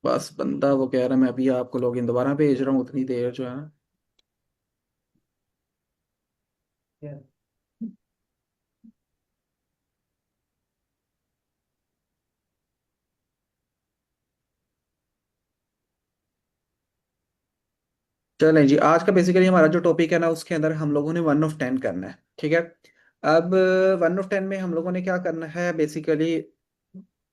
बस बंदा वो कह रहा है मैं अभी आपको लॉगिन दोबारा भेज रहा हूँ, उतनी देर जो है ना। चलें जी, आज का बेसिकली हमारा जो टॉपिक है ना, उसके अंदर हम लोगों ने 1 ऑफ 10 करना है, ठीक है। अब 1 ऑफ 10 में हम लोगों ने क्या करना है बेसिकली,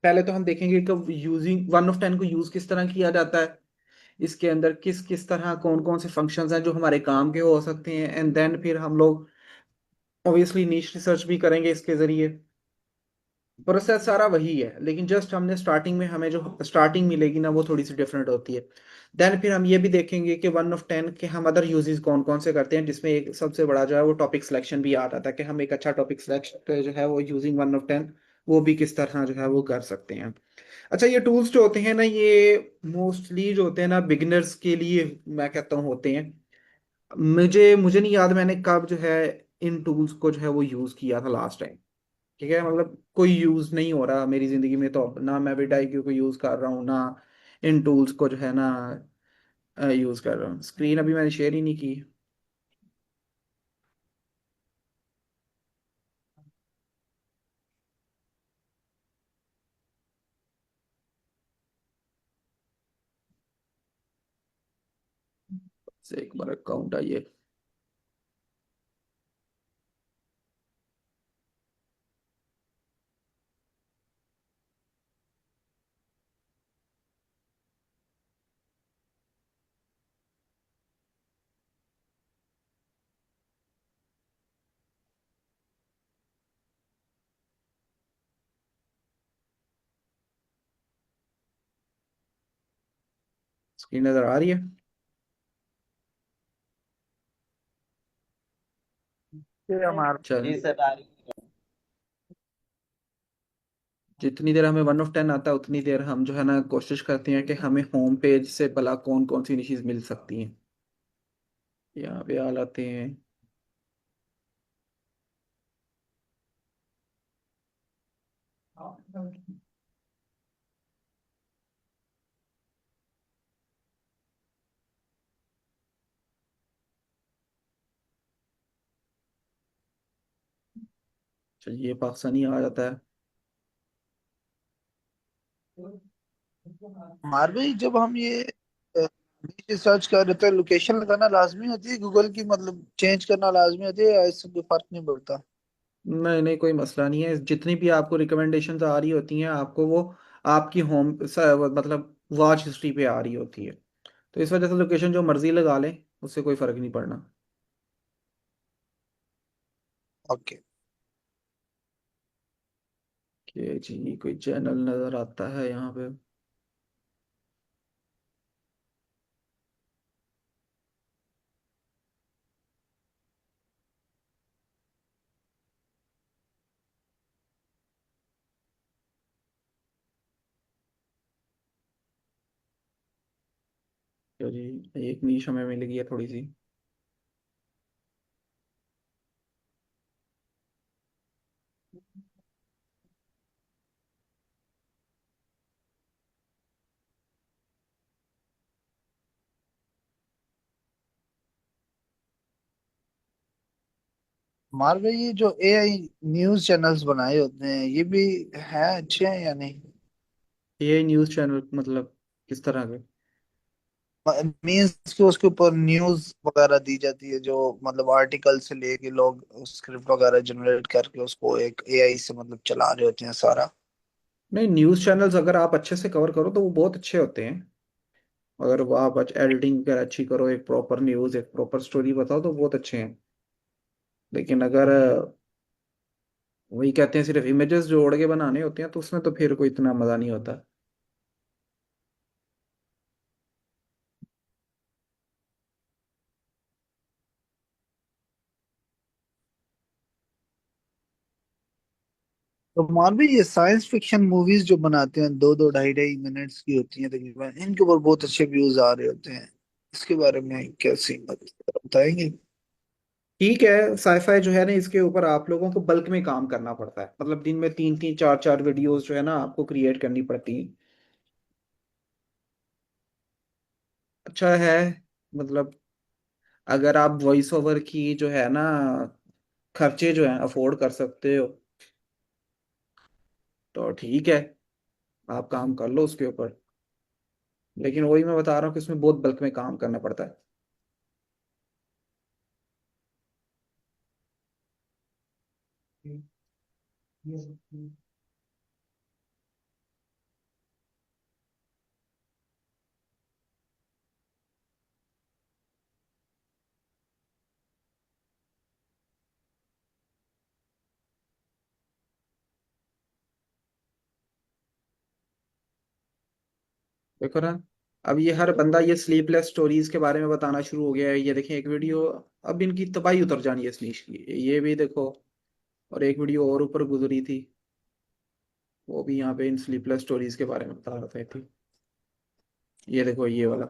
पहले तो हम देखेंगे कि यूजिंग 1 ऑफ 10 को यूज किस तरह किया जाता है, इसके अंदर किस किस तरह कौन कौन से फंक्शंस हैं जो हमारे काम के हो सकते हैं, एंड देन फिर हम लोग ऑब्वियसली नीश रिसर्च भी करेंगे इसके जरिए। प्रोसेस सारा वही है, लेकिन जस्ट हमने स्टार्टिंग में हमें जो स्टार्टिंग मिलेगी ना वो थोड़ी सी डिफरेंट होती है। देन फिर हम ये भी देखेंगे कि 1 ऑफ 10 के हम अदर यूजेस कौन कौन से करते हैं, जिसमें एक सबसे बड़ा जो है वो टॉपिक सिलेक्शन भी आ जाता है कि हम एक अच्छा टॉपिक सिलेक्ट जो है वो यूजिंग 1 ऑफ 10 वो भी किस तरह जो है वो कर सकते हैं। अच्छा, ये टूल्स जो होते हैं ना, ये मोस्टली जो होते हैं ना बिगिनर्स के लिए मैं कहता हूँ होते हैं। मुझे मुझे नहीं याद मैंने कब जो है इन टूल्स को जो है वो यूज किया था लास्ट टाइम। ठीक है, मतलब कोई यूज नहीं हो रहा मेरी जिंदगी में, तो अब ना मैं विडाईक्यू को यूज कर रहा हूँ ना इन टूल्स को जो है ना यूज कर रहा हूँ। स्क्रीन अभी मैंने शेयर ही नहीं की। से एक बार अकाउंट आइए। स्क्रीन नजर आ रही है? ये हमारा चल, जी सर आ रही जितनी देर हमें 1 ऑफ 10 आता है उतनी देर हम जो है ना कोशिश करते हैं कि हमें होम पेज से भला कौन कौन सी चीज मिल सकती हैं। यहाँ पे आ लाते हैं। चलिए, पाकिस्तानी आ जाता है। हमारे भाई जब हम ये सर्च कर रहे थे लोकेशन लगाना लाजमी होती है गूगल की, मतलब चेंज करना लाजमी होती है या इससे कोई फर्क नहीं पड़ता? नहीं नहीं, कोई मसला नहीं है। जितनी भी आपको रिकमेंडेशंस आ रही होती हैं आपको वो आपकी होम मतलब वॉच हिस्ट्री पे आ रही होती है। तो इस वजह से लोकेशन जो मर्जी लगा लें, उससे कोई फर्क नहीं पड़ना। ओके। कि जी कोई चैनल नजर आता है यहाँ पे? क्या जी, एक नीश हमें मिल गई है थोड़ी सी। हमारे भाई ये जो एआई न्यूज चैनल्स बनाए होते हैं ये भी हैं अच्छे हैं या नहीं? ये न्यूज़ चैनल मतलब किस तरह के? मीन्स कि उसके ऊपर न्यूज वगैरह दी जाती है, जो मतलब आर्टिकल से लेके लोग स्क्रिप्ट वगैरह जनरेट करके उसको एक एआई से मतलब चला रहे होते हैं सारा। नहीं, न्यूज़ चैनल्स अगर आप अच्छे से कवर करो तो वो बहुत अच्छे होते हैं। अगर वो आप एडिटिंग वगैरह अच्छी करो, एक प्रॉपर न्यूज़ एक प्रॉपर स्टोरी बताओ तो बहुत अच्छे हैं। लेकिन अगर वही कहते हैं सिर्फ इमेजेस जोड़ के बनाने होते हैं तो उसमें तो फिर कोई इतना मजा नहीं होता। तो मान भी ये साइंस फिक्शन मूवीज जो बनाते हैं, दो दो ढाई ढाई मिनट्स की होती हैं तकरीबन, इनके ऊपर बहुत अच्छे व्यूज आ रहे होते हैं। इसके बारे में क्या सीन बताएंगे? ठीक है, साईफाई जो है ना इसके ऊपर आप लोगों को बल्क में काम करना पड़ता है, मतलब दिन में 3 3 4 4 वीडियोस जो है ना आपको क्रिएट करनी पड़ती हैं। अच्छा है, मतलब अगर आप वॉइस ओवर की जो है ना खर्चे जो हैं अफोर्ड कर सकते हो तो ठीक है, आप काम कर लो उसके ऊपर। लेकिन वही मैं बता रहा हूँ कि इसमें बहुत बल्क में काम करना पड़ता है। देखो ना, अब ये हर बंदा ये स्लीपलेस स्टोरीज के बारे में बताना शुरू हो गया है। ये देखिए एक वीडियो, अब इनकी तबाही उतर जानी है स्नीश की, ये भी देखो। और एक वीडियो और ऊपर गुजरी थी, वो भी यहाँ पे इन स्लीपलेस स्टोरीज के बारे में बता रहा था। ये देखो ये वाला।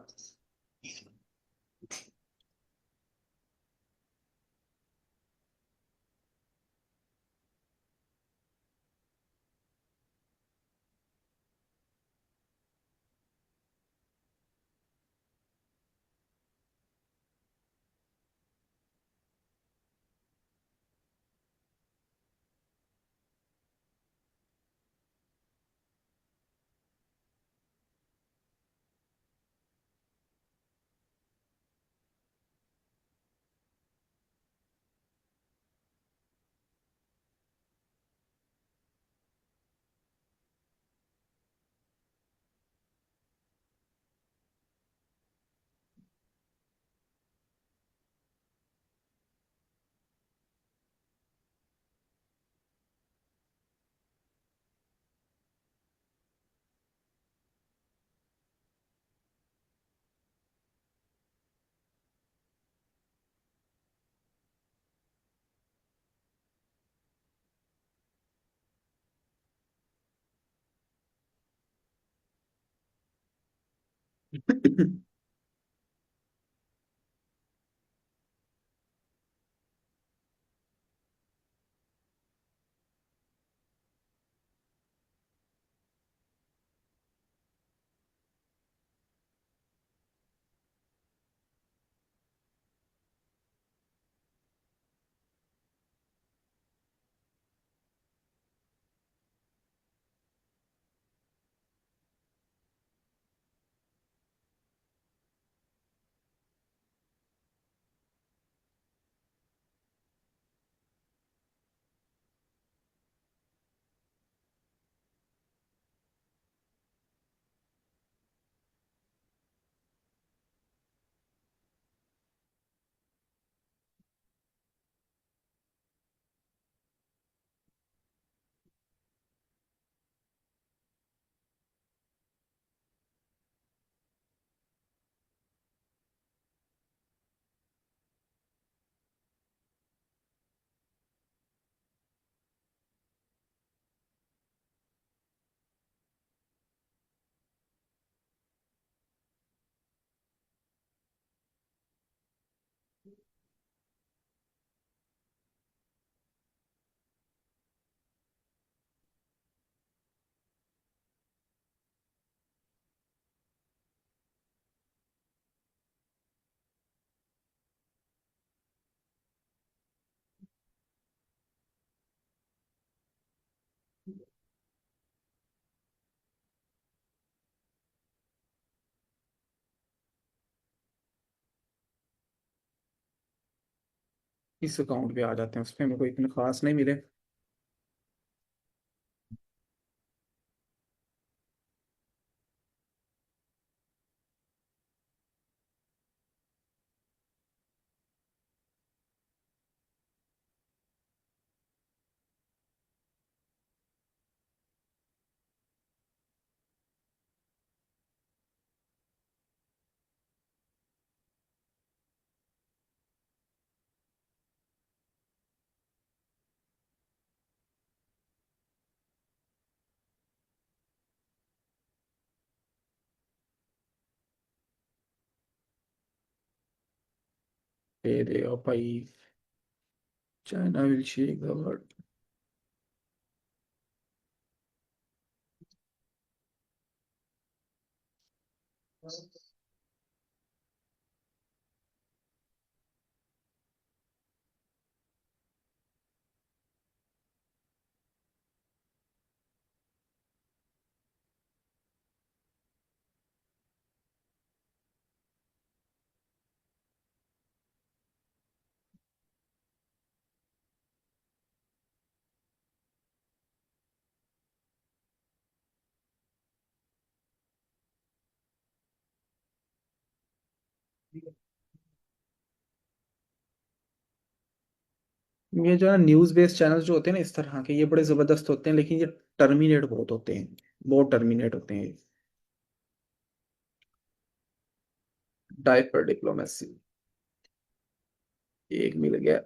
इस अकाउंट पे आ जाते हैं, उसपे मेरे को इतने खास नहीं मिले। दे दे ओ भाई, China will shake the world. ये जो है न्यूज बेस्ड चैनल जो होते हैं ना इस तरह के, ये बड़े जबरदस्त होते हैं, लेकिन ये टर्मिनेट बहुत होते हैं, बहुत टर्मिनेट होते हैं। डायपर डिप्लोमेसी, एक मिल गया।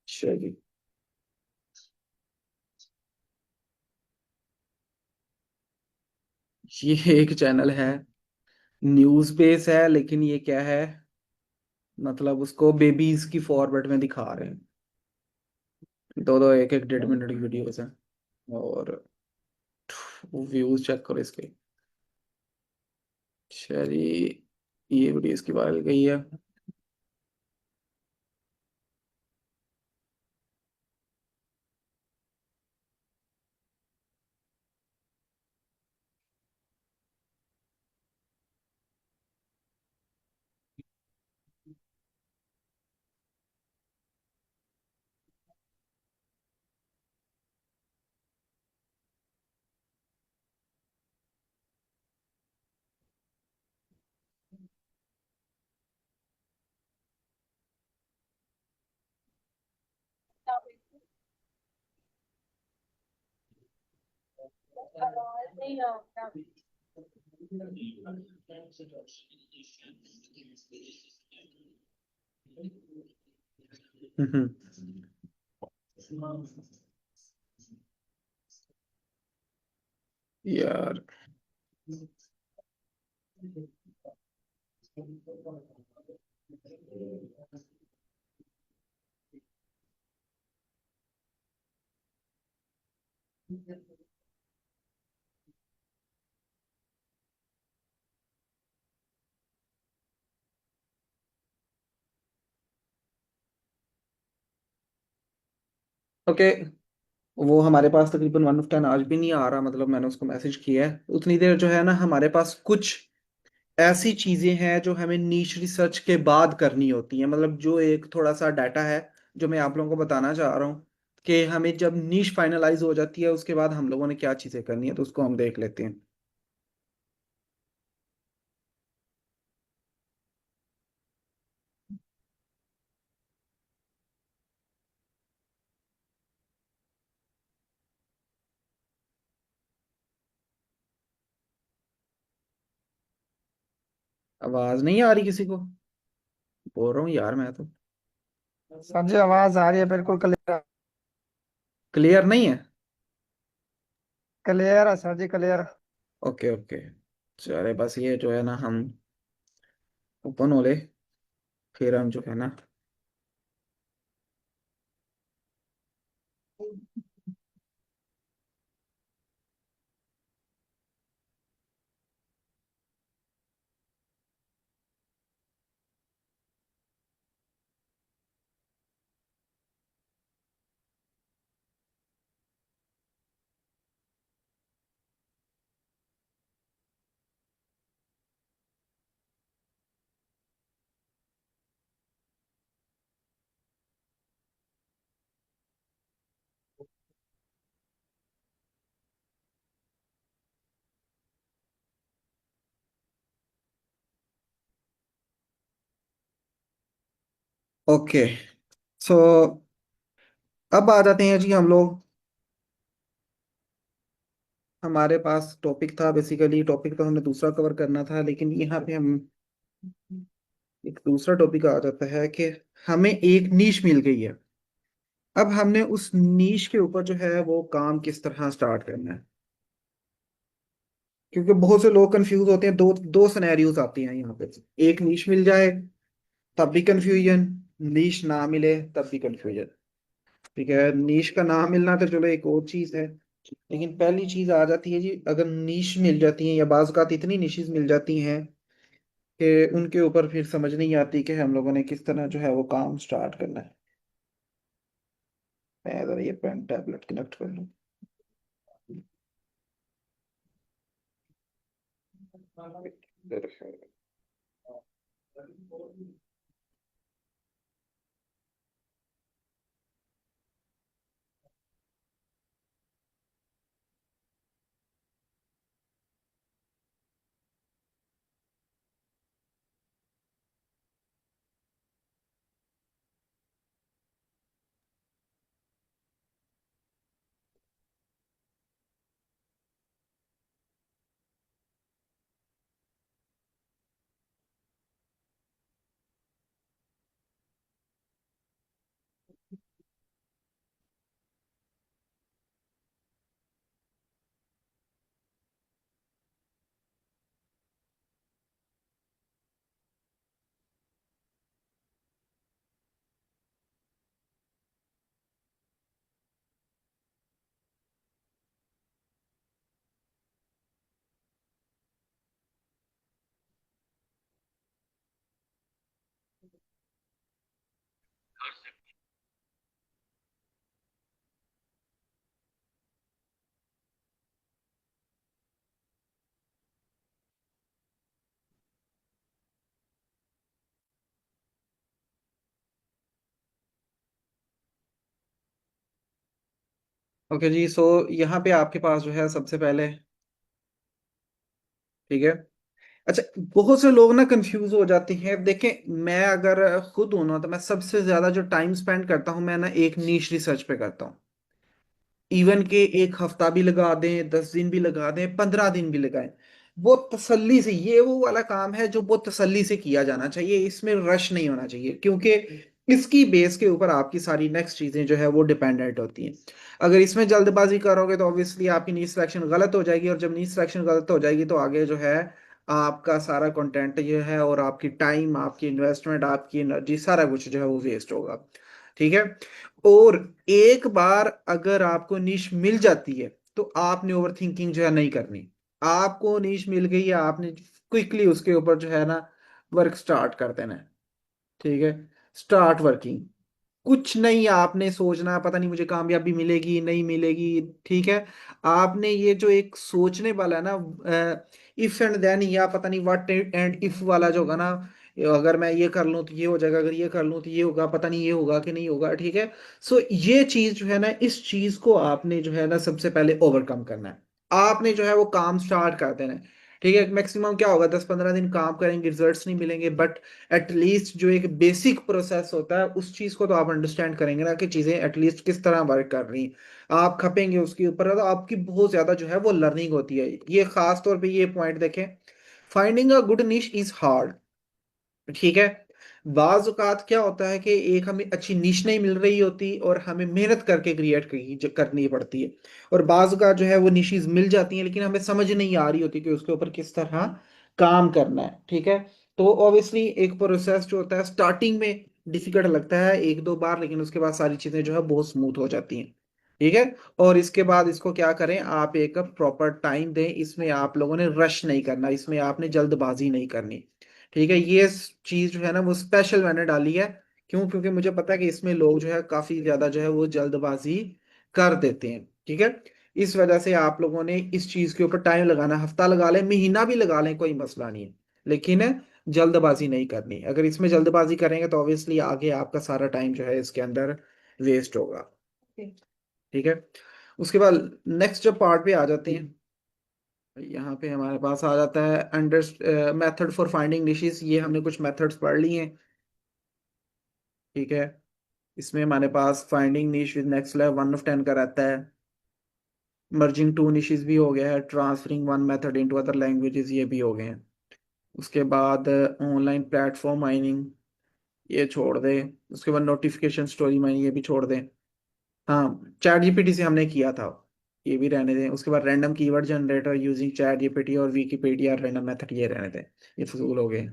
चलिए, ये एक चैनल है, न्यूज बेस है, लेकिन ये क्या है, मतलब उसको बेबीज की फॉर्मेट में दिखा रहे हैं। दो दो एक एक 1.5 मिनट की वीडियोस हैं, और व्यूज चेक करो इसके। चलिए, ये वीडियो इसकी वायरल गई है। हम्म। यार, ओके, वो हमारे पास तकरीबन 1 ऑफ 10 आज भी नहीं आ रहा, मतलब मैंने उसको मैसेज किया है। उतनी देर जो है ना, हमारे पास कुछ ऐसी चीजें हैं जो हमें नीश रिसर्च के बाद करनी होती हैं, मतलब जो एक थोड़ा सा डाटा है जो मैं आप लोगों को बताना चाह रहा हूँ, कि हमें जब नीश फाइनलाइज हो जाती है उसके बाद हम लोगों ने क्या चीजें करनी है, तो उसको हम देख लेते हैं। आवाज नहीं आ रही किसी को? बोल रहा हूँ यार मैं तो। सर जी आवाज आ रही है, बिल्कुल क्लियर। क्लियर नहीं है? क्लियर है सर जी, क्लियर। ओके ओके, चले बस ये जो है ना, हम ओपन हो ले, फिर हम जो है ना। ओके। सो अब आ जाते हैं जी हम लोग। हमारे पास टॉपिक था, बेसिकली टॉपिक तो हमने दूसरा कवर करना था, लेकिन यहाँ पे हम एक दूसरा टॉपिक आ जाता है कि हमें एक नीश मिल गई है। अब हमने उस नीश के ऊपर जो है वो काम किस तरह स्टार्ट करना है। क्योंकि बहुत से लोग कंफ्यूज होते हैं, दो दो सिनेरियोज आती हैं यहाँ पे। एक नीश मिल जाए तब भी कंफ्यूजन, नीश ना मिले तब भी कंफ्यूजन। ठीक है, नीश का ना मिलना तो चलो एक और चीज है, लेकिन पहली चीज आ जाती है जी, अगर नीश मिल जाती है या बाज़ औक़ात इतनी निशेज मिल जाती हैं कि उनके ऊपर फिर समझ नहीं आती कि हम लोगों ने किस तरह जो है वो काम स्टार्ट करना है। मैं जरा ये पेन टैबलेट कनेक्ट कर लूँ। ओके जी, सो यहाँ पे आपके पास जो है सबसे पहले, ठीक है। अच्छा, बहुत से लोग ना कंफ्यूज हो जाते हैं। देखें, मैं अगर खुद हूं ना तो मैं सबसे ज्यादा जो टाइम स्पेंड करता हूँ मैं ना एक नीश रिसर्च पे करता हूँ। इवन के एक हफ्ता भी लगा दें, 10 दिन भी लगा दें, 15 दिन भी लगाएं, वो तसल्ली से, ये वो वाला काम है जो बहुत तसल्ली से किया जाना चाहिए। इसमें रश नहीं होना चाहिए, क्योंकि इसकी बेस के ऊपर आपकी सारी नेक्स्ट चीजें जो है वो डिपेंडेंट होती हैं। अगर इसमें जल्दबाजी करोगे तो ऑब्वियसली आपकी नीड सिलेक्शन गलत हो जाएगी, और जब नीड सिलेक्शन गलत हो जाएगी तो आगे जो है आपका सारा कंटेंट ये है, और आपकी टाइम, आपकी इन्वेस्टमेंट, आपकी एनर्जी, सारा कुछ जो है वो वेस्ट होगा। ठीक है। और एक बार अगर आपको नीश मिल जाती है तो आपने ओवर थिंकिंग जो है नहीं करनी। आपको नीश मिल गई है, आपने क्विकली उसके ऊपर जो है ना वर्क स्टार्ट कर देना है। ठीक है, स्टार्ट वर्किंग। कुछ नहीं आपने सोचना पता नहीं मुझे कामयाबी मिलेगी नहीं मिलेगी। ठीक है, आपने ये जो एक सोचने वाला है ना, इफ एंड देन, या पता नहीं व्हाट एंड इफ वाला जो होगा ना, अगर मैं ये कर लूँ तो ये हो जाएगा, अगर ये कर लूँ तो ये होगा, पता नहीं ये होगा कि नहीं होगा। ठीक है। सो ये चीज जो है ना, इस चीज को आपने जो है ना सबसे पहले ओवरकम करना है। आपने जो है वो काम स्टार्ट कर देना है। ठीक है, मैक्सिमम क्या होगा, 10-15 दिन काम करेंगे, रिजल्ट्स नहीं मिलेंगे, बट एटलीस्ट जो एक बेसिक प्रोसेस होता है उस चीज को तो आप अंडरस्टैंड करेंगे ना, कि चीजें एटलीस्ट किस तरह वर्क कर रही हैं। आप खपेंगे उसके ऊपर तो आपकी बहुत ज्यादा जो है वो लर्निंग होती है। ये खास तौर पे ये पॉइंट देखें, फाइंडिंग अ गुड निश इज हार्ड। ठीक है। बाज औकात क्या होता है कि एक हमें अच्छी नीश नहीं मिल रही होती और हमें मेहनत करके क्रिएट करनी पड़ती है। और बाज औकात जो है वो निशीज मिल जाती हैं, लेकिन हमें समझ नहीं आ रही होती कि उसके ऊपर किस तरह काम करना है। ठीक है। तो ऑब्वियसली एक प्रोसेस जो होता है स्टार्टिंग में डिफिकल्ट लगता है एक दो बार, लेकिन उसके बाद सारी चीजें जो है बहुत स्मूथ हो जाती हैं। ठीक है। और इसके बाद इसको क्या करें, आप एक प्रॉपर टाइम दें, इसमें आप लोगों ने रश नहीं करना, इसमें आपने जल्दबाजी नहीं करनी। ठीक है, ये चीज जो है ना वो स्पेशल मैंने डाली है। क्यों? क्योंकि मुझे पता है कि इसमें लोग जो है काफी ज्यादा जो है वो जल्दबाजी कर देते हैं। ठीक है। इस वजह से आप लोगों ने इस चीज के ऊपर टाइम लगाना, हफ्ता लगा लें, महीना भी लगा लें, कोई मसला नहीं है, लेकिन जल्दबाजी नहीं करनी। अगर इसमें जल्दबाजी करेंगे तो ऑब्वियसली आगे आपका सारा टाइम जो है इसके अंदर वेस्ट होगा। ठीक है। उसके बाद नेक्स्ट जब पार्ट पे आ जाते हैं, यहाँ पे हमारे पास आ जाता है under, method for finding dishes. ये हमने कुछ मेथड्स पढ़ ली हैं। ठीक है। इसमें हमारे पास finding niche with next level 1 of 10 का रहता है। मर्जिंग टू निशेस भी हो गया है। Transferring one method into other languages ये भी हो गए हैं। उसके बाद ऑनलाइन प्लेटफॉर्म माइनिंग ये छोड़ दे। उसके बाद नोटिफिकेशन स्टोरी माइनिंग ये भी छोड़ दें। हाँ, चैट जीपीटी से हमने किया था, ये भी रहने दें। उसके बाद random keyword generator using chat GPT और विकीपीडिया रैंडम मेथड ये रहने दें। ये फजूल हो गए।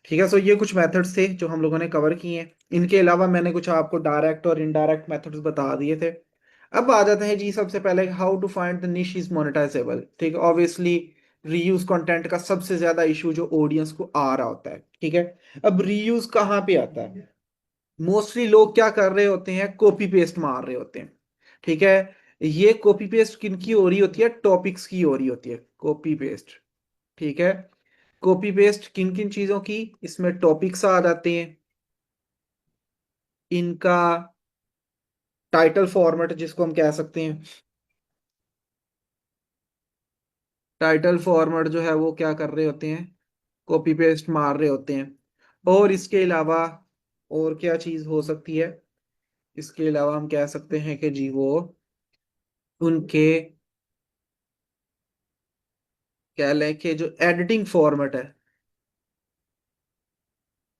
ठीक है, सो ये कुछ मेथड्स थे जो हम लोगों ने कवर किए हैं। इनके अलावा मैंने कुछ आपको डायरेक्ट और इनडायरेक्ट मेथड्स बता दिए थे। अब आ जाते हैं जी सबसे पहले how to find the niche is monetisable. ठीक है, ऑब्वियसली रीयूज कंटेंट का सबसे ज्यादा इशू जो ऑडियंस को आ रहा होता है। ठीक है, अब रीयूज कहाँ पे आता है? मोस्टली लोग क्या कर रहे होते हैं, कॉपी पेस्ट मार रहे होते हैं। ठीक है, ये कॉपी पेस्ट किन की हो रही होती है? टॉपिक्स की हो रही होती है कॉपी पेस्ट। ठीक है, कॉपी पेस्ट किन किन चीजों की? इसमें टॉपिक्स आ जाते हैं, इनका टाइटल फॉर्मेट जिसको हम कह सकते हैं। टाइटल फॉर्मेट जो है वो क्या कर रहे होते हैं? कॉपी पेस्ट मार रहे होते हैं। और इसके अलावा और क्या चीज हो सकती है? इसके अलावा हम कह सकते हैं कि जी वो उनके कह लें कि जो एडिटिंग फॉर्मेट है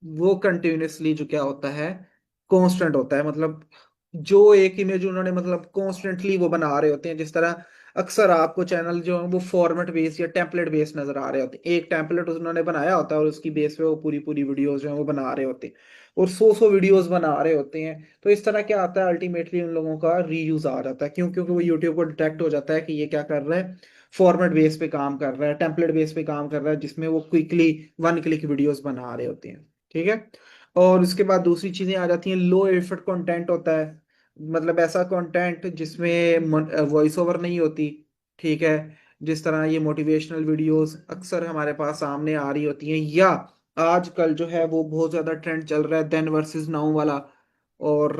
वो कंटिन्यूअसली जो क्या होता है, कांस्टेंट होता है। मतलब जो एक इमेज उन्होंने मतलब कॉन्स्टेंटली वो बना रहे होते हैं। जिस तरह अक्सर आपको चैनल जो है वो फॉर्मेट बेस्ड या टेम्पलेट बेस्ड नजर आ रहे होते हैं। एक टेम्पलेट उन्होंने बनाया होता है और उसकी बेस पे वो पूरी पूरी वीडियोस जो है वो बना रहे होते हैं, और सौ वीडियोस बना रहे होते हैं। तो इस तरह क्या आता है, अल्टीमेटली उन लोगों का रीयूज आ जाता है। क्यों? क्योंकि वो यूट्यूब को डिटेक्ट हो जाता है कि ये क्या कर रहा है, फॉर्मेट बेस पे काम कर रहा है, टेम्पलेट बेस पे काम कर रहा है, जिसमें वो क्विकली वन क्लिक वीडियोस बना रहे होते हैं। ठीक है, और उसके बाद दूसरी चीजें आ जाती हैं। लो एफर्ट कंटेंट होता है, मतलब ऐसा कंटेंट जिसमें वॉइस ओवर नहीं होती। ठीक है, जिस तरह ये मोटिवेशनल वीडियोस अक्सर हमारे पास सामने आ रही होती हैं, या आजकल जो है वो बहुत ज्यादा ट्रेंड चल रहा है देन वर्सेस नाउ वाला। और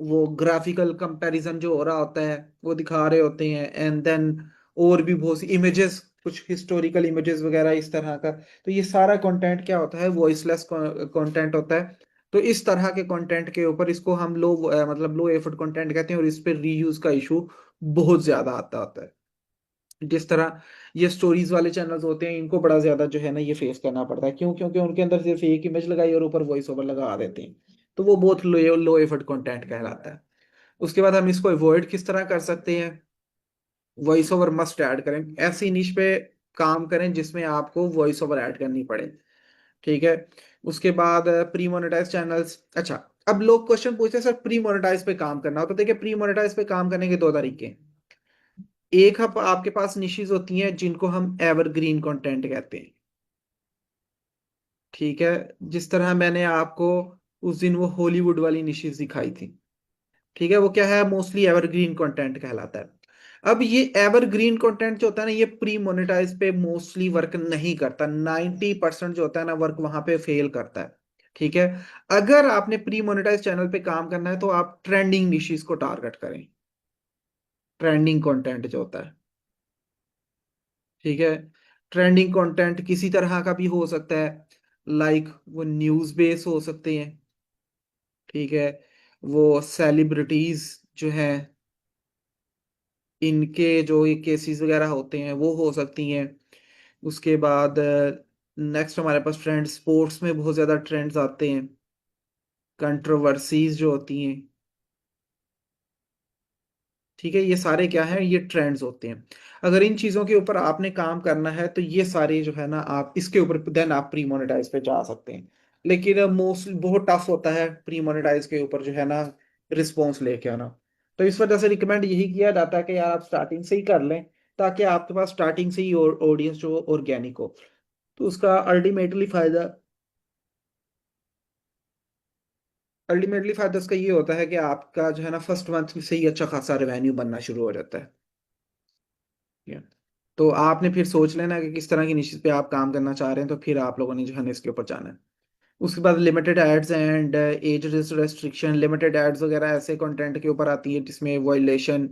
वो ग्राफिकल कंपैरिजन जो हो रहा होता है वो दिखा रहे होते हैं, एंड देन और भी बहुत सी इमेजेस, कुछ हिस्टोरिकल इमेजेस वगैरह इस तरह का। तो ये सारा कंटेंट क्या होता है, वॉइसलेस कंटेंट होता है। तो इस तरह के कंटेंट के ऊपर इसको हम लोग मतलब लो एफर्ट कंटेंट कहते हैं, और इस पे रीयूज का इशू बहुत ज्यादा आता होता है। जिस तरह ये स्टोरीज वाले चैनल्स होते हैं, इनको बड़ा ज्यादा जो है ना ये फेस करना पड़ता है। क्यों? क्योंकि उनके अंदर सिर्फ एक इमेज लगाई और ऊपर वॉइस ओवर लगा देते हैं। तो वो बहुत लो एफर्ट कंटेंट कहलाता है। उसके बाद हम इसको अवॉइड किस तरह कर सकते हैं? वॉइस ओवर मस्ट ऐड करें, ऐसी निश पे काम करें जिसमें आपको वॉइस ओवर ऐड करनी पड़े। ठीक है, उसके बाद प्री मोनेटाइज चैनल्स। अच्छा, अब लोग क्वेश्चन पूछते हैं सर प्री मोनेटाइज पे काम करना हो तो देखिए, प्री मोनेटाइज पे काम करने के दो तरीके हैं। एक आपके पास निशेज होती हैं जिनको हम एवरग्रीन कंटेंट कहते हैं। ठीक है, जिस तरह मैंने आपको उस दिन वो हॉलीवुड वाली निशेज दिखाई थी। ठीक है, वो क्या है, मोस्टली एवरग्रीन कंटेंट कहलाता है। अब ये एवरग्रीन कंटेंट जो होता है ना, ये प्री मोनेटाइज पे मोस्टली वर्क नहीं करता। 90% जो होता है ना वर्क वहां पे फेल करता है। ठीक है, अगर आपने प्री मोनेटाइज चैनल पे काम करना है तो आप ट्रेंडिंग निशीज को टारगेट करें। ट्रेंडिंग कंटेंट जो होता है, ठीक है, ट्रेंडिंग कंटेंट किसी तरह का भी हो सकता है। लाइक वो न्यूज बेस हो सकते हैं। ठीक है, वो सेलिब्रिटीज जो हैं इनके जो ये केसेस वगैरह होते हैं वो हो सकती हैं। उसके बाद नेक्स्ट हमारे पास ट्रेंड, स्पोर्ट्स में बहुत ज़्यादा ट्रेंड्स आते हैं, कंट्रोवर्सीज जो होती हैं। ठीक है, ये सारे क्या है, ये ट्रेंड्स होते हैं। अगर इन चीज़ों के ऊपर आपने काम करना है तो ये सारे जो है ना आप इसके ऊपर देन आप प्री मोनेटाइज पे जा सकते हैं। लेकिन मोस्टली बहुत टफ होता है प्री मोनेटाइज के ऊपर जो है ना रिस्पॉन्स लेके आना। तो इस वजह से रिकमेंड यही किया जाता है कि यार आप स्टार्टिंग से ही कर लें, ताकि आपके पास स्टार्टिंग से ही ऑडियंस जो ऑर्गेनिक हो। तो उसका अल्टीमेटली फायदा इसका ये होता है कि आपका जो है ना फर्स्ट मंथ से ही अच्छा खासा रेवेन्यू बनना शुरू हो जाता है। ठीक है? तो आपने फिर सोच लेना कि किस तरह की निशित पे आप काम करना चाह रहे हैं, तो फिर आप लोगों ने जो है ना इसके ऊपर जाना है। उसके बाद limited ads and age restriction. Limited ads वगैरह ऐसे कंटेंट के ऊपर आती है जिसमें वायलेशन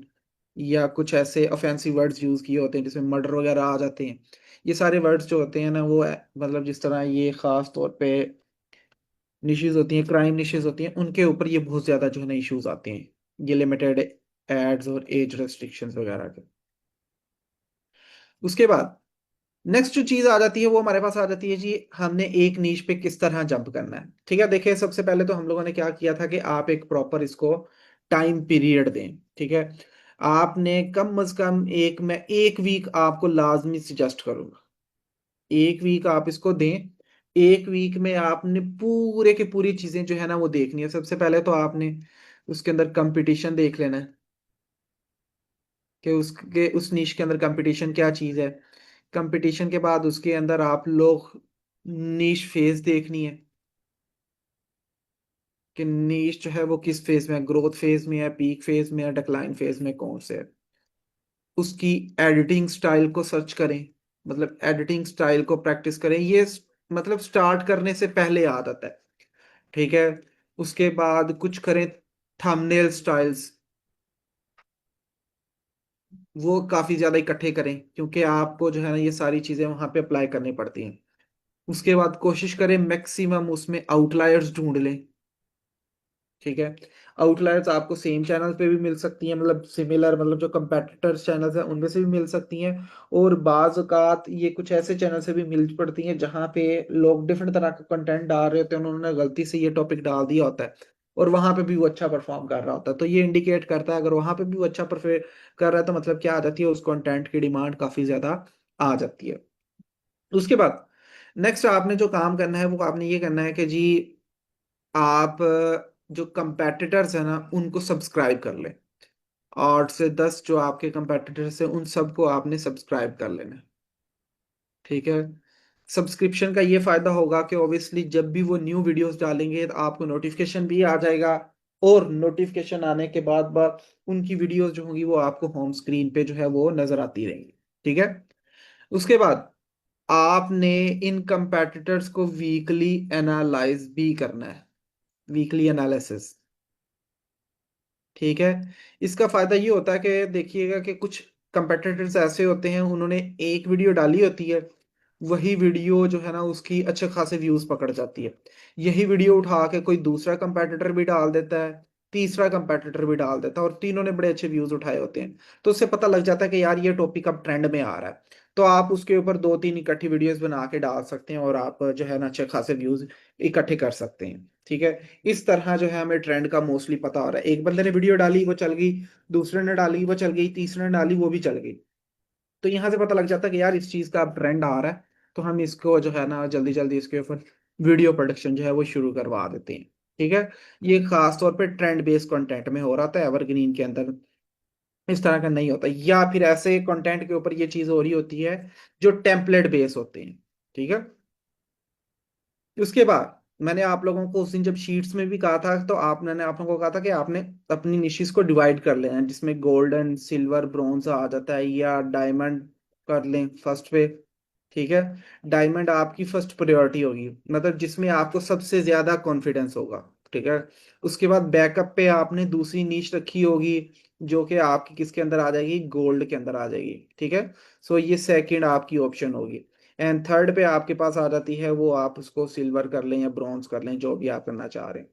या कुछ ऐसे ऑफेंसिव वर्ड्स यूज किए होते हैं जिसमें मर्डर वगैरह आ जाते हैं। ये सारे वर्ड्स जो होते हैं ना वो मतलब जिस तरह ये खास तौर पे निशेज होती हैं, क्राइम निशेज होती हैं, उनके ऊपर ये बहुत ज्यादा जो है ना इश्यूज आते हैं, ये लिमिटेड एड्स और एज रेस्ट्रिक्शंस वगैरह के। उसके बाद नेक्स्ट जो चीज आ जाती है वो हमारे पास आ जाती है जी, हमने एक नीश पे किस तरह जंप करना है। ठीक है, देखिए सबसे पहले तो हम लोगों ने क्या किया था कि आप एक प्रॉपर इसको टाइम पीरियड दें। ठीक है, आपने कम से कम एक, मैं एक वीक आपको लाजमी सजेस्ट करूंगा, एक वीक आप इसको दें। एक वीक में आपने पूरे की पूरी चीजें जो है ना वो देखनी है। सबसे पहले तो आपने उसके अंदर कंपटीशन देख लेना है कि उसके उस नीश के अंदर कंपटीशन क्या चीज है। कंपटीशन के बाद उसके अंदर आप लोग नीश फेज देखनी है कि नीश जो है वो किस फेज में है, ग्रोथ फेज में है, पीक फेज में है, डिक्लाइन फेज में कौन से है। उसकी एडिटिंग स्टाइल को सर्च करें, मतलब एडिटिंग स्टाइल को प्रैक्टिस करें, ये मतलब स्टार्ट करने से पहले आदत है। ठीक है, उसके बाद कुछ करें थंबनेल स्टाइल्स, वो काफी ज्यादा इकट्ठे करें क्योंकि आपको जो है ना ये सारी चीजें वहां पे अप्लाई करनी पड़ती हैं। उसके बाद कोशिश करें मैक्सिमम उसमें आउटलायर्स ढूंढ लें। ठीक है, आउटलायर्स आपको सेम चैनल पे भी मिल सकती हैं, मतलब सिमिलर, मतलब जो कंपेटिटर्स चैनल्स हैं उनमें से भी मिल सकती हैं। और बाज औकात ये कुछ ऐसे चैनल से भी मिल पड़ती हैं जहाँ पे लोग डिफरेंट तरह का कंटेंट डाल रहे होते हैं, उन्होंने गलती से ये टॉपिक डाल दिया होता है और वहां पे भी वो अच्छा परफॉर्म कर रहा होता है, तो ये इंडिकेट करता है अगर वहां पे भी वो अच्छा परफॉर्म कर रहा है तो मतलब क्या आ जाती है, उस कंटेंट की डिमांड काफी ज्यादा आ जाती है। उसके बाद नेक्स्ट आपने जो काम करना है वो आपने ये करना है कि जी आप जो कंपेटिटर्स है ना उनको सब्सक्राइब कर लें। 8 से 10 जो आपके कंपेटिटर्स हैं उन सबको आपने सब्सक्राइब कर लेना है। ठीक है, सब्सक्रिप्शन का ये फायदा होगा कि ऑब्वियसली जब भी वो न्यू वीडियोस डालेंगे तो आपको नोटिफिकेशन भी आ जाएगा, और नोटिफिकेशन आने के बाद बाद उनकी वीडियोस जो होंगी वो आपको होम स्क्रीन पे जो है वो नजर आती रहेंगी। ठीक है, उसके बाद आपने इन कंपेटिटर्स को वीकली एनालाइज भी करना है, वीकली एनालिसिस। ठीक है, इसका फायदा ये होता है कि देखिएगा कि कुछ कंपेटिटर्स ऐसे होते हैं उन्होंने एक वीडियो डाली होती है, वही वीडियो जो है ना उसकी अच्छे खासे व्यूज पकड़ जाती है। यही वीडियो उठा के कोई दूसरा कंपेटिटर भी डाल देता है, तीसरा कंपेटिटर भी डाल देता है, और तीनों ने बड़े अच्छे व्यूज उठाए होते हैं। तो उससे पता लग जाता है कि यार ये टॉपिक अब ट्रेंड में आ रहा है, तो आप उसके ऊपर 2-3 इकट्ठी वीडियोस बना के डाल सकते हैं और आप जो है ना अच्छे खासे व्यूज इकट्ठे कर सकते हैं। ठीक है, इस तरह जो है हमें ट्रेंड का मोस्टली पता हो रहा है, एक बंदे ने वीडियो डाली वो चल गई, दूसरे ने डाली वो चल गई, तीसरे ने डाली वो भी चल गई, तो यहाँ से पता लग जाता है कि यार इस चीज का अब ट्रेंड आ रहा है, तो हम इसको जो है ना जल्दी जल्दी इसके ऊपर वीडियो प्रोडक्शन जो है वो शुरू करवा देते हैं। ठीक है, ये खास तौर पे ट्रेंड बेस्ड कंटेंट में हो रहा था, एवरग्रीन के अंदर इस तरह का नहीं होता, या फिर ऐसे कंटेंट के ऊपर ये चीज हो रही होती है जो टेम्पलेट बेस होते हैं। ठीक है, उसके बाद मैंने आप लोगों को उस दिन जब शीट्स में भी कहा था, तो आप मैंने आप लोगों को कहा था कि आपने अपनी निशिस को डिवाइड कर लेना है, जिसमें गोल्डन सिल्वर ब्रॉन्ज आ जाता है, या डायमंड कर लें फर्स्ट पे। ठीक है, डायमंड आपकी फर्स्ट प्रायोरिटी होगी, मतलब जिसमें आपको सबसे ज्यादा कॉन्फिडेंस होगा। ठीक है, उसके बाद बैकअप पे आपने दूसरी नीश रखी होगी जो कि आपकी किसके अंदर आ जाएगी, गोल्ड के अंदर आ जाएगी। ठीक है, सो ये सेकंड आपकी ऑप्शन होगी। एंड थर्ड पे आपके पास आ जाती है वो, आप उसको सिल्वर कर लें या ब्रॉन्ज कर लें, जो भी आप करना चाह रहे हैं।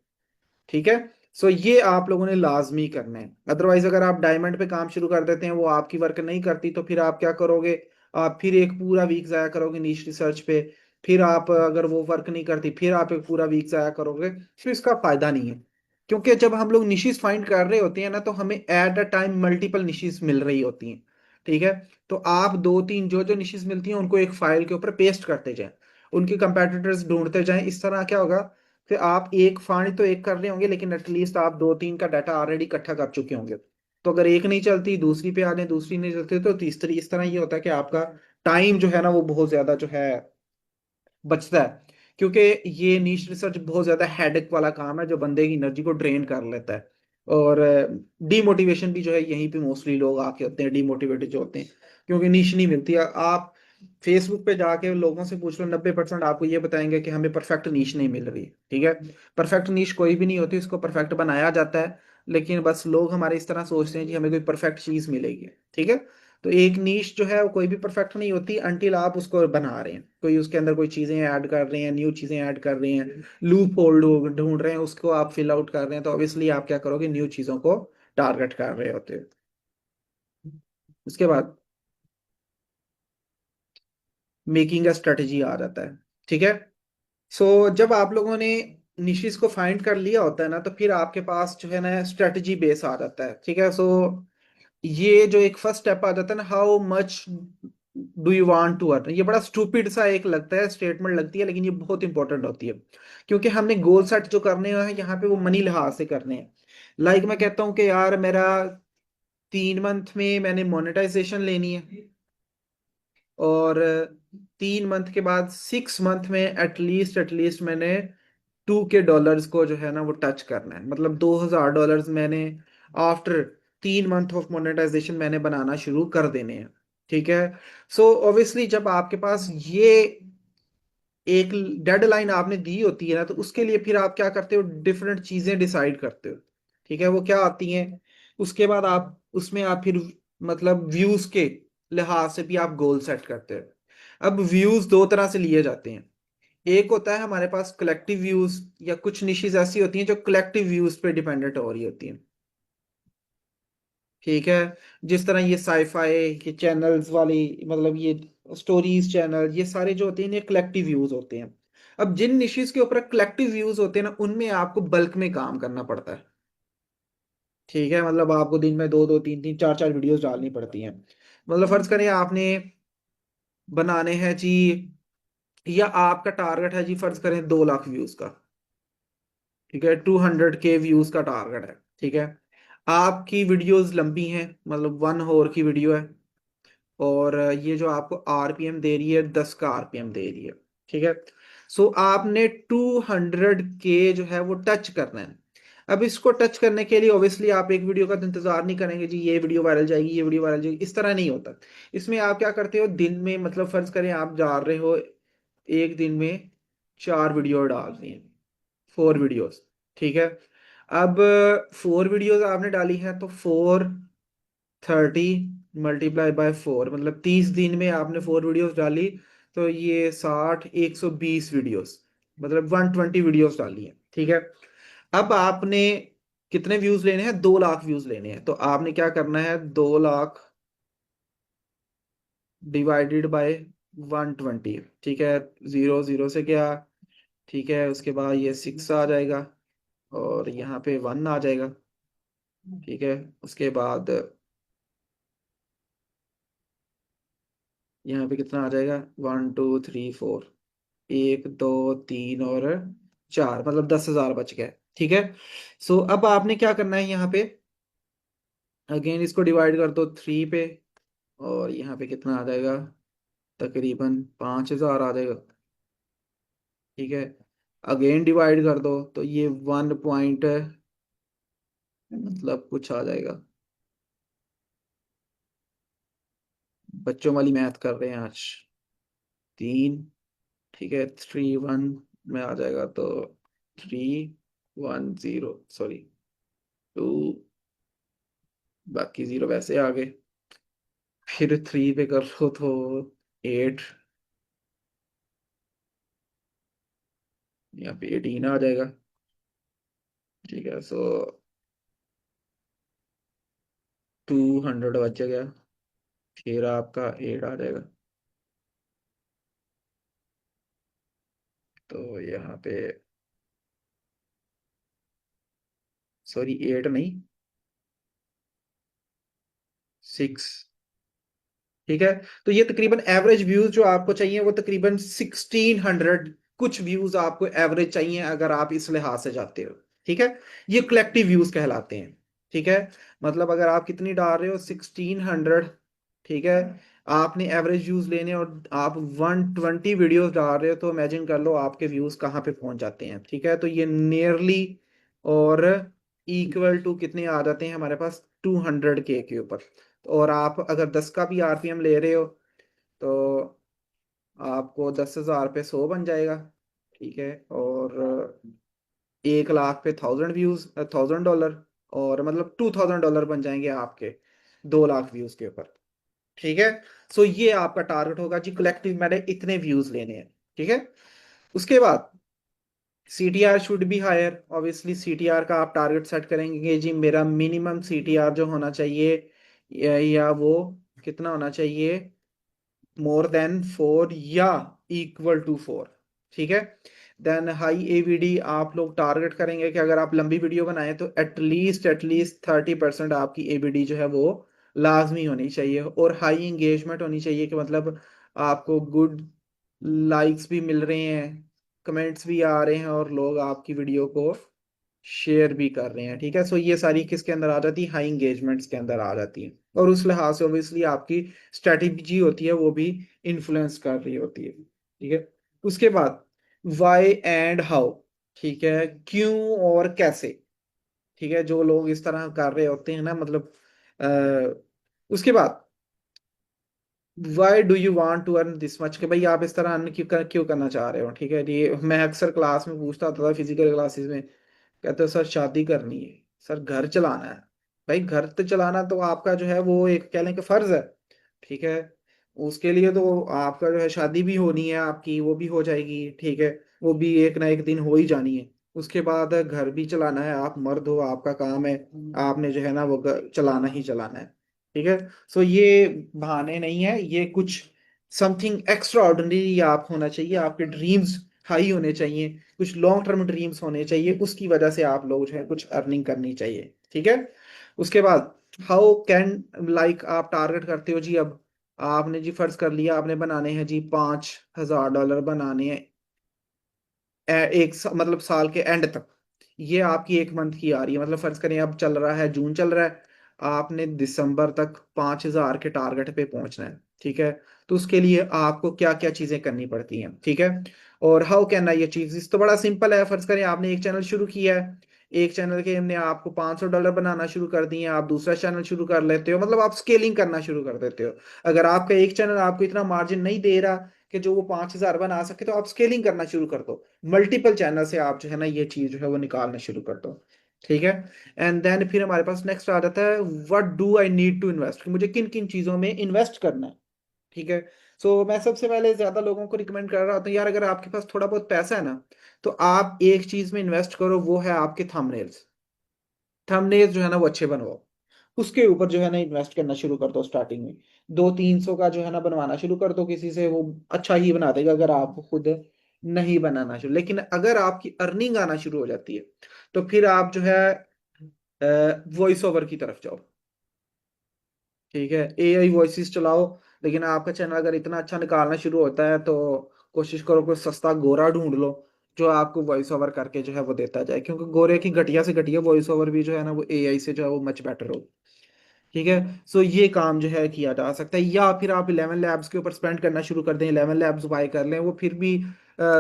ठीक है, सो ये आप लोगों ने लाजमी करना है, अदरवाइज अगर आप डायमंड पे काम शुरू कर देते हैं वो आपकी वर्क नहीं करती, तो फिर आप क्या करोगे, आप फिर एक पूरा वीक जाया करोगे नीश रिसर्च पे। फिर आप अगर वो वर्क नहीं करती फिर आप एक पूरा वीक जाया करोगे, फिर इसका फायदा नहीं है। क्योंकि जब हम लोग निशिस फाइंड कर रहे होते हैं ना तो हमें एट अ टाइम मल्टीपल निशिस मिल रही होती हैं। ठीक है, तो आप 2-3 जो जो निशिस मिलती हैं उनको एक फाइल के ऊपर पेस्ट करते जाएं, उनके कंपेटिटर्स ढूंढते जाएं, इस तरह क्या होगा फिर आप एक फाइंड तो एक कर रहे होंगे लेकिन एटलीस्ट आप 2-3 का डाटा ऑलरेडी इकट्ठा कर चुके होंगे। तो अगर एक नहीं चलती दूसरी पे आ जाए, दूसरी नहीं चलती तो तीसरी, इस तरह ये होता है कि आपका टाइम जो है ना वो बहुत ज्यादा जो है बचता है। क्योंकि ये नीश रिसर्च बहुत ज्यादा हेडेक वाला काम है जो बंदे की एनर्जी को ड्रेन कर लेता है, और डीमोटिवेशन भी जो है यहीं पे मोस्टली लोग आके होते हैं डीमोटिवेटेड जो होते हैं, क्योंकि नीश नहीं मिलती है। आप फेसबुक पे जाके लोगों से पूछ लो, 90% आपको ये बताएंगे कि हमें परफेक्ट नीश नहीं मिल रही। ठीक है, परफेक्ट नीश कोई भी नहीं होती, उसको परफेक्ट बनाया जाता है, लेकिन बस लोग हमारे इस तरह सोचते हैं कि हमें कोई परफेक्ट चीज मिलेगी। ठीक है, तो एक नीश जो है वो कोई भी परफेक्ट नहीं होती अनटिल आप उसको बना रहे हैं, कोई उसके अंदर कोई चीजें ऐड कर रहे हैं, न्यू चीजें ऐड कर रहे हैं, लूप होल ढूंढ रहे हैं, उसको आप फिल आउट कर रहे हैं, तो ऑब्वियसली आप क्या करोगे, न्यू चीजों को टारगेट कर रहे होते हो। उसके बाद मेकिंग अ स्ट्रेटेजी आ जाता है। ठीक है। सो जब आप लोगों ने निशिस को फाइंड कर लिया होता है ना, तो फिर आपके पास जो है ना स्ट्रेटजी बेस आ जाता है। ठीक है। सो ये जो एक फर्स्ट स्टेप आ जाता है ना, how much do you want to earn, ये बड़ा स्टूपिड सा एक लगता है, स्टेटमेंट लगती है, लेकिन ये बहुत इंपॉर्टेंट होती है, क्योंकि हमने गोल सेट जो करने हैं यहाँ पे वो मनी लिहाज से करने हैं। मैं कहता हूँ कि यार मेरा 3 मंथ में मैंने मोनेटाइजेशन लेनी है, और 3 मंथ के बाद 6 मंथ में एटलीस्ट मैंने $2K को जो है ना वो टच करना है, मतलब $2000 मैंने आफ्टर 3 मंथ ऑफ मोनेटाइजेशन मैंने बनाना शुरू कर देने हैं। ठीक है। सो ऑब्वियसली जब आपके पास ये एक डेडलाइन आपने दी होती है ना, तो उसके लिए फिर आप क्या करते हो, डिफरेंट चीजें डिसाइड करते हो। ठीक है। वो क्या आती हैं, उसके बाद आप उसमें आप फिर मतलब व्यूज के लिहाज से भी आप गोल सेट करते हो। अब व्यूज दो तरह से लिए जाते हैं। एक होता है हमारे पास कलेक्टिव व्यूज, या कुछ निशीज ऐसी होती हैं जो कलेक्टिव व्यूज पे डिपेंडेंट हो रही होती हैं। ठीक है। जिस तरह ये साईफाई ये चैनल्स वाली, मतलब ये स्टोरीज चैनल, ये सारे जो होते हैं ये कलेक्टिव व्यूज होते हैं। अब जिन निशीज के ऊपर कलेक्टिव व्यूज होते हैं ना, उनमें आपको बल्क में काम करना पड़ता है। ठीक है। मतलब आपको दिन में दो दो तीन तीन चार चार वीडियोस डालनी पड़ती हैं। मतलब फर्ज करें आपने बनाने हैं जी, या आपका टारगेट है जी, फर्ज करें 2 लाख व्यूज का। ठीक है। 200K व्यूज का टारगेट है। ठीक है। आपकी वीडियोस लंबी हैं, मतलब 1 आवर की वीडियो है, और ये जो आपको आरपीएम दे रही है, 10 का आरपीएम दे रही है। ठीक है। सो आपने 200K जो है वो टच करना है। अब इसको टच करने के लिए ऑब्वियसली आप एक वीडियो का तो इंतजार नहीं करेंगे जी, ये वीडियो वायरल जाएगी, ये वीडियो वायरल जाएगी, इस तरह नहीं होता। इसमें आप क्या करते हो, दिन में मतलब फर्ज करें आप जा रहे हो एक दिन में 4 वीडियो डाल रही हैं, 4 वीडियोस। ठीक है। अब 4 वीडियोस आपने डाली है, तो 430 × 4 मतलब 30 दिन में आपने 4 वीडियोस डाली, तो ये 60 120 वीडियोस, मतलब 120 वीडियोस डाली है। ठीक है। अब आपने कितने व्यूज लेने हैं, 2 लाख व्यूज लेने हैं, तो आपने क्या करना है, 2 लाख डिवाइडेड बाय 120। ठीक है। जीरो जीरो से क्या, ठीक है, उसके बाद ये 6 आ जाएगा, और यहाँ पे 1 आ जाएगा। ठीक है। उसके बाद यहाँ पे कितना आ जाएगा, 1 2 3 4, 1 2 3 और 4, मतलब 10,000 बच गए। ठीक है। सो अब आपने क्या करना है, यहाँ पे अगेन इसको डिवाइड कर दो 3 पे, और यहाँ पे कितना आ जाएगा, तकरीबन 5,000 आ जाएगा। ठीक है। अगेन डिवाइड कर दो, तो ये 1 पॉइंट मतलब कुछ आ जाएगा, बच्चों वाली मैथ कर रहे हैं आज, 3, ठीक है, 3 1 में आ जाएगा, तो 3 1 0, सॉरी 2, बाकी 0 वैसे आ गए, फिर 3 पे कर लो तो 8, यहाँ पे 18 आ जाएगा। ठीक है। सो 200 बच गया, फिर आपका 8 आ जाएगा, तो यहाँ पे सॉरी 8 नहीं, 6। ठीक है। तो ये तकरीबन एवरेज व्यूज जो आपको चाहिए वो तकरीबन 1600 कुछ व्यूज आपको एवरेज चाहिए, अगर आप इस लिहाज से जाते हो। ठीक है। ये कलेक्टिव व्यूज कहलाते हैं। ठीक है। मतलब अगर आप कितनी डाल रहे हो, 1600। ठीक है। आपने एवरेज व्यूज लेने, और आप 120 वीडियोस डाल रहे हो, तो इमेजिन कर लो आपके व्यूज कहाँ पे पहुंच जाते हैं। ठीक है। तो ये नियरली और इक्वल टू कितने आ जाते हैं हमारे पास, 200K के ऊपर। और आप अगर 10 का भी आरपीएम ले रहे हो, तो आपको 10,000 पे 100 बन जाएगा। ठीक है। और 1 लाख पे 1000 व्यूज, $1000, और मतलब $2000 बन जाएंगे आपके 2 लाख व्यूज के ऊपर। ठीक है। सो ये आपका टारगेट होगा जी, कलेक्टिव मैंने इतने व्यूज लेने हैं। ठीक है। उसके बाद CTR should be higher, obviously CTR का आप टारगेट सेट करेंगे जी, मेरा मिनिमम सीटीआर जो होना चाहिए, या वो कितना होना चाहिए, मोर देन 4 या इक्वल टू 4। ठीक है। देन हाई एवीडी आप लोग टारगेट करेंगे कि अगर आप लंबी वीडियो बनाएं तो एटलीस्ट 30% आपकी एवीडी जो है वो लाजमी होनी चाहिए, और हाई इंगेजमेंट होनी चाहिए, कि मतलब आपको गुड लाइक्स भी मिल रहे हैं, कमेंट्स भी आ रहे हैं, और लोग आपकी वीडियो को शेयर भी कर रहे हैं। ठीक है। सो ये सारी किसके अंदर आ जाती है, हाई इंगेजमेंट्स के अंदर आ जाती है, और उस लिहाज से ऑब्वियसली आपकी स्ट्रेटेजी होती है वो भी इन्फ्लुएंस कर रही होती है। ठीक है। उसके बाद वाई एंड हाउ। ठीक है। क्यों और कैसे। ठीक है, जो लोग इस तरह कर रहे होते हैं ना, मतलब उसके बाद why do you want to earn this much, कि भाई आप इस तरह अर्न क्यों करना चाह रहे हो। ठीक है। ये मैं अक्सर क्लास में पूछता होता था, फिजिकल क्लासेस में, कहते हो सर शादी करनी है, सर घर चलाना है। भाई घर तो चलाना तो आपका जो है वो एक कह लें कि फर्ज है। ठीक है। उसके लिए तो आपका जो है शादी भी होनी है आपकी, वो भी हो जाएगी। ठीक है। वो भी एक ना एक दिन हो ही जानी है। उसके बाद घर भी चलाना है, आप मर्द हो, आपका काम है, आपने जो है ना वो चलाना ही चलाना है। ठीक है। सो ये बहाने नहीं है, ये कुछ समथिंग एक्स्ट्रा ऑर्डिनरी आप होना चाहिए, आपके ड्रीम्स हाई होने चाहिए, कुछ लॉन्ग टर्म ड्रीम्स होने चाहिए, उसकी वजह से आप लोग जो है कुछ अर्निंग करनी चाहिए। ठीक है। उसके बाद हाउ कैन, लाइक आप टारगेट करते हो जी, अब आपने जी फर्ज कर लिया आपने बनाने हैं जी $5,000 बनाने हैं, मतलब साल के एंड तक। ये आपकी एक मंथ की आ रही है, मतलब फर्ज करें अब चल रहा है जून चल रहा है, आपने दिसंबर तक 5,000 के टारगेट पे पहुंचना है। ठीक है। तो उसके लिए आपको क्या क्या चीजें करनी पड़ती हैं। ठीक है। और how can I achieve this, तो बड़ा सिंपल है। फर्ज करें आपने एक चैनल शुरू किया है, एक चैनल के हमने आपको $500 बनाना शुरू कर दिए, आप दूसरा चैनल शुरू कर लेते हो, मतलब आप स्केलिंग करना शुरू कर देते हो। अगर आपका एक चैनल आपको इतना मार्जिन नहीं दे रहा कि जो वो 5,000 बना सके, तो आप स्केलिंग करना शुरू कर दो, मल्टीपल चैनल से आप जो है ना ये चीज जो है वो निकालना शुरू कर दो। ठीक है। एंड देन फिर हमारे पास नेक्स्ट आ जाता है, what do I need to invest, मुझे किन किन चीजों में इन्वेस्ट करना है। ठीक है। सो मैं सबसे पहले ज्यादा लोगों को रिकमेंड कर रहा होता हूँ, यार अगर आपके पास थोड़ा बहुत पैसा है ना, तो आप एक चीज में इन्वेस्ट करो, वो है आपके थंबनेल्स। थंबनेल्स जो है ना वो अच्छे बनवाओ, उसके ऊपर जो है ना इन्वेस्ट करना शुरू कर दो स्टार्टिंग में। 200-300 का जो है ना बनवाना शुरू कर दो किसी से, वो अच्छा ही बना देगा अगर आप खुद नहीं बनाना शुरू। लेकिन अगर आपकी अर्निंग आना शुरू हो जाती है, तो फिर आप जो है वॉइस ओवर की तरफ जाओ। ठीक है। एआई वॉइसेस चलाओ। लेकिन आपका चैनल अगर इतना अच्छा निकालना शुरू होता है, तो कोशिश करो कोई सस्ता गोरा ढूंढ लो जो आपको वॉइस ओवर करके जो है वो देता जाए, क्योंकि गोरे की घटिया से घटिया वॉइस ओवर भी जो है ना वो एआई से जो है वो मच बेटर हो। ठीक है। सो ये काम जो है किया जा सकता है, या फिर आप 11 लैब्स के ऊपर स्पेंड करना शुरू कर दें, 11 लैब्स बाय कर लें, वो फिर भी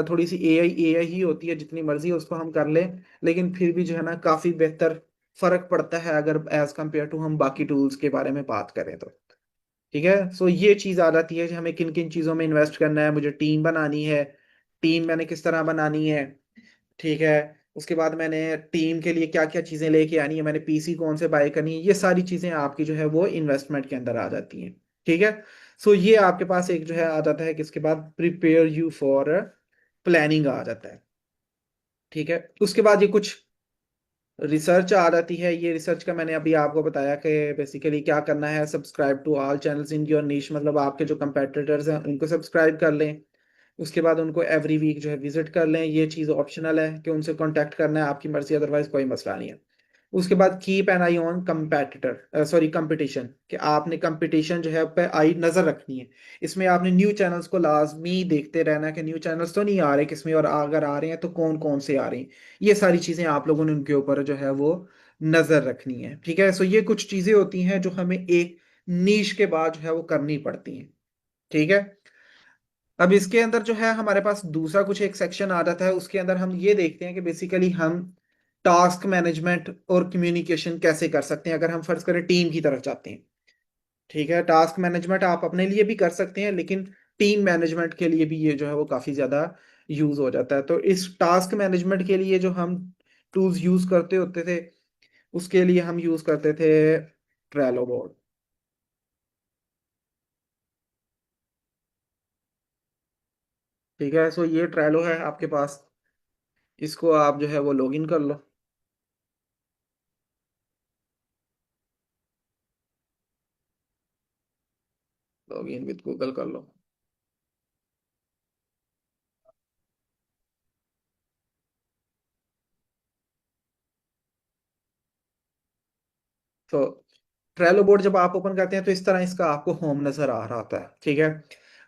थोड़ी सी एआई एआई ही होती है, जितनी मर्जी उसको हम कर लें, लेकिन फिर भी जो है ना काफी बेहतर फर्क पड़ता है अगर एज कंपेयर टू हम बाकी टूल्स के बारे में बात करें तो। ठीक है। सो ये चीज आ जाती है कि हमें किन किन चीजों में इन्वेस्ट करना है, मुझे टीम बनानी है, टीम मैंने किस तरह बनानी है। ठीक है। उसके बाद मैंने टीम के लिए क्या क्या चीजें लेके आनी है, मैंने पीसी कौन से बाय करनी है, ये सारी चीजें आपकी जो है वो इन्वेस्टमेंट के अंदर आ जाती हैं। ठीक है। सो ये आपके पास एक जो है आ जाता है कि इसके बाद प्रिपेयर यू फॉर प्लानिंग आ जाता है। ठीक है। उसके बाद ये कुछ रिसर्च आ जाती है, ये रिसर्च का मैंने अभी आपको बताया कि बेसिकली क्या करना है, subscribe to all channels in your niche, मतलब आपके जो कंपेटिटर्स हैं उनको सब्सक्राइब कर लें। उसके बाद उनको एवरी वीक जो है विजिट कर लें, ये चीज़ ऑप्शनल है कि उनसे कांटेक्ट करना है, आपकी मर्जी, अदरवाइज कोई मसला नहीं है। उसके बाद keep an I on competitor, sorry competition, कि आपने कंपटीशन जो है पे आई नजर रखनी है। इसमें आपने न्यू चैनल्स को लाजमी देखते रहना है कि न्यू चैनल्स तो नहीं आ रहे किसमें, और अगर आ रहे हैं तो कौन कौन से आ रहे हैं। ये सारी चीजें आप लोगों ने उनके ऊपर जो है वो नजर रखनी है। ठीक है। सो ये कुछ चीजें होती हैं जो हमें एक नीश के बाद जो है वो करनी पड़ती हैं। ठीक है। अब इसके अंदर जो है हमारे पास दूसरा कुछ एक सेक्शन आ जाता है, उसके अंदर हम ये देखते हैं कि बेसिकली हम टास्क मैनेजमेंट और कम्युनिकेशन कैसे कर सकते हैं, अगर हम फर्ज करें टीम की तरफ जाते हैं। ठीक है। टास्क मैनेजमेंट आप अपने लिए भी कर सकते हैं, लेकिन टीम मैनेजमेंट के लिए भी ये जो है वो काफी ज्यादा यूज हो जाता है। तो इस टास्क मैनेजमेंट के लिए जो हम टूल्स यूज करते होते थे, उसके लिए हम यूज करते थे ट्रेलो बोर्ड। ठीक है, सो ये ट्रेलो है आपके पास, इसको आप जो है वो लॉगिन कर लो। लॉगिन विद गूगल कर लो। तो ट्रेलो बोर्ड जब आप ओपन करते हैं तो इस तरह इसका आपको होम नजर आ रहा होता है। ठीक है,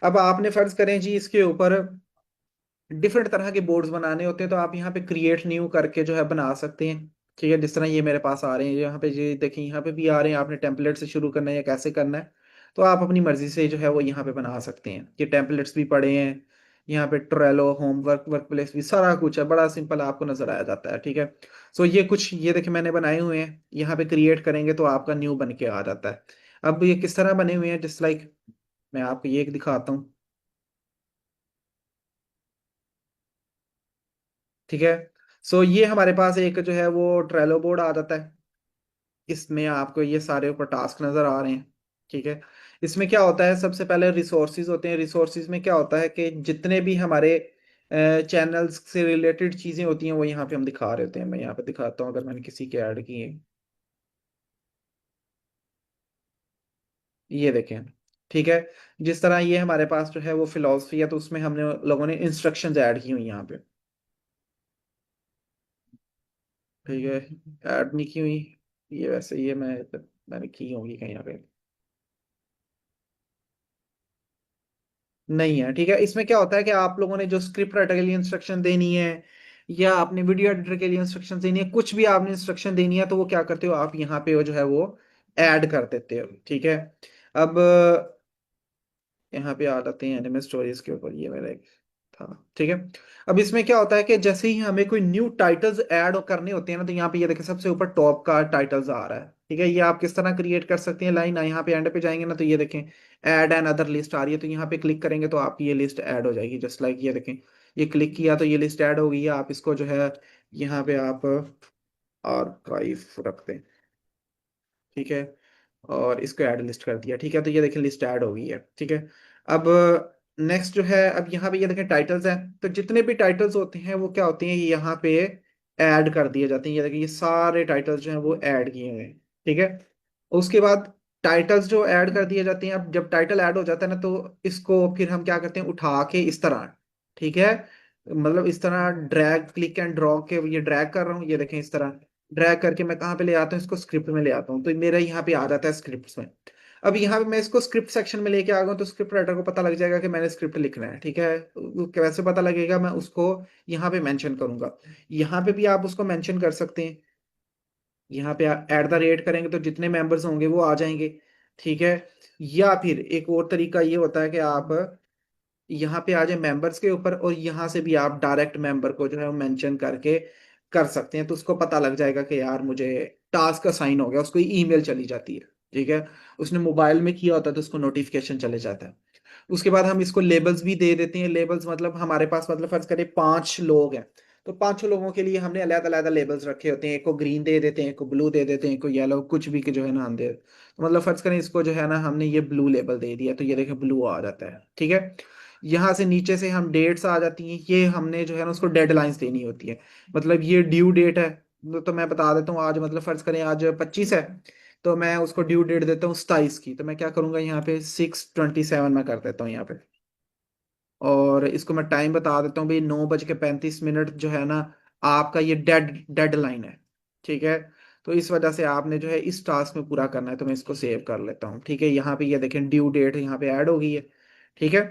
अब आपने फर्ज करें जी इसके ऊपर डिफरेंट तरह के बोर्ड्स बनाने होते हैं, तो आप यहाँ पे क्रिएट न्यू करके जो है बना सकते हैं। ठीक है, जिस तरह ये मेरे पास आ रहे हैं, यहाँ पे ये देखिए, यहाँ पे भी आ रहे हैं। आपने टेम्पलेट से शुरू करना है या कैसे करना है, तो आप अपनी मर्जी से जो है वो यहाँ पे बना सकते हैं। ये टेम्पलेट्स भी पड़े हैं, यहाँ पे ट्रेलो, होमवर्क, वर्क प्लेस भी सारा कुछ है, बड़ा सिंपल आपको नजर आ जाता है। ठीक है, सो ये कुछ ये देखिए मैंने बनाए हुए हैं, यहाँ पे क्रिएट करेंगे तो आपका न्यू बन के आ जाता है। अब ये किस तरह बने हुए हैं, जस्ट लाइक मैं आपको ये एक दिखाता हूँ। ठीक है, सो ये हमारे पास एक जो है वो ट्रेलो बोर्ड आ जाता है। इसमें आपको ये सारे ऊपर टास्क नजर आ रहे हैं। ठीक है, इसमें क्या होता है, सबसे पहले रिसोर्सिज होते हैं। रिसोर्सिज में क्या होता है कि जितने भी हमारे चैनल्स से रिलेटेड चीजें होती हैं वो यहाँ पे हम दिखा रहे होते हैं। मैं यहाँ पे दिखाता हूँ, अगर मैंने किसी के ऐड किए, ये देखें। ठीक है, जिस तरह ये हमारे पास जो है वो फिलोसफी है, तो उसमें हमने लोगों ने इंस्ट्रक्शंस ऐड की हुई यहाँ पे। ठीक है, ऐड नहीं की हुई, ये वैसे ये मैंने की होंगी कहीं ना कहीं, नहीं है। ठीक है, इसमें क्या होता है कि आप लोगों ने जो स्क्रिप्ट राइटर के लिए इंस्ट्रक्शन देनी है या आपने वीडियो एडिटर के लिए इंस्ट्रक्शन देनी है, कुछ भी आपने इंस्ट्रक्शन देनी है, तो वो क्या करते हो आप यहाँ पे वो जो है वो ऐड कर देते हो। ठीक है, अब यहाँ पे आ जाते हैं एनिमे स्टोरीज के ऊपर, ये मेरा एक था। ठीक है, अब इसमें क्या होता है कि जैसे ही हमें कोई न्यू टाइटल्स ऐड करने होते हैं ना, तो यहाँ पे ये देखिए सबसे ऊपर टॉप का टाइटल्स आ रहा है। ठीक है, ये आप किस तरह क्रिएट कर सकते हैं लाइन, यहाँ पे एंड पे जाएंगे ना, तो ये देखें ऐड एन अदर लिस्ट आ रही है, तो यहाँ पे क्लिक करेंगे तो आपकी ये लिस्ट ऐड हो जाएगी। जस्ट लाइक ये देखें, ये क्लिक किया तो ये लिस्ट ऐड हो गई है। आप इसको जो है यहाँ पे आप आर्काइव रखते हैं। ठीक है, और इसको ऐड लिस्ट कर दिया। ठीक है, तो ये देखिए लिस्ट ऐड हो गई है। ठीक है, अब नेक्स्ट जो है, अब यहाँ पे ये देखें टाइटल्स हैं, तो जितने भी टाइटल्स होते हैं वो क्या होते हैं, ये यहाँ पे ऐड कर दिए जाते हैं। ये देखिए ये सारे टाइटल्स जो हैं वो ऐड किए हुए हैं। ठीक है, उसके बाद टाइटल्स जो ऐड कर दिए जाते हैं, अब जब टाइटल ऐड हो जाता है ना, तो इसको फिर हम क्या करते हैं, उठा के इस तरह, ठीक है, मतलब इस तरह ड्रैग, क्लिक एंड ड्रॉ के, ये ड्रैग कर रहा हूँ, ये देखें इस तरह ड्रैग करके मैं कहाँ पे ले आता हूँ, इसको स्क्रिप्ट में ले आता हूँ, तो मेरा यहाँ पे आ जाता है स्क्रिप्ट में। अब यहाँ पे मैं इसको स्क्रिप्ट सेक्शन में लेके आ गया हूँ, तो स्क्रिप्ट राइटर को पता लग जाएगा कि मैंने स्क्रिप्ट लिखना है। ठीक है, वो कैसे पता लगेगा, मैं उसको यहाँ पे मेंशन करूंगा। यहाँ पे भी आप उसको मेंशन कर सकते हैं, यहाँ पे एट द रेट करेंगे तो जितने मेंबर्स होंगे वो आ जाएंगे। ठीक है, या फिर एक और तरीका ये होता है कि आप यहाँ पे आ जाए मेंबर्स के ऊपर, और यहाँ से भी आप डायरेक्ट मेंबर को जो है मेंशन करके कर सकते हैं, तो उसको पता लग जाएगा कि यार मुझे टास्क असाइन हो गया, उसको ईमेल चली जाती है। ठीक है, उसने मोबाइल में किया होता है तो उसको नोटिफिकेशन चले जाता है। उसके बाद हम इसको लेबल्स भी दे देते हैं। लेबल्स मतलब हमारे पास, मतलब फर्ज करें 5 लोग हैं, तो 5 लोगों के लिए हमने अलग अलग लेबल्स रखे होते हैं। एक को ग्रीन दे देते हैं, एक को ब्लू दे देते हैं, एक को येलो, कुछ भी के जो है ना हम दे, तो मतलब फर्ज करें इसको जो है ना हमने ये ब्लू लेबल दे दिया, तो ये देखें ब्लू आ जाता है। ठीक है, यहाँ से नीचे से हम डेट्स आ जाती हैं, ये हमने जो है ना उसको डेडलाइंस देनी होती है। मतलब ये ड्यू डेट है, तो मैं बता देता हूँ आज, मतलब फर्ज करें आज 25 है, तो मैं उसको ड्यू डेट देता हूँ 27 की, तो मैं क्या करूंगा यहाँ पे 6:27 में कर देता हूँ यहाँ पे। और इसको मैं टाइम बता देता हूँ भाई, 9:35 जो है ना आपका ये डेडलाइन है। ठीक है, तो इस वजह से आपने जो है इस टास्क में पूरा करना है, तो मैं इसको सेव कर लेता हूँ। ठीक है, यहाँ पे ये देखें ड्यू डेट यहाँ पे ऐड हो गई है। ठीक है,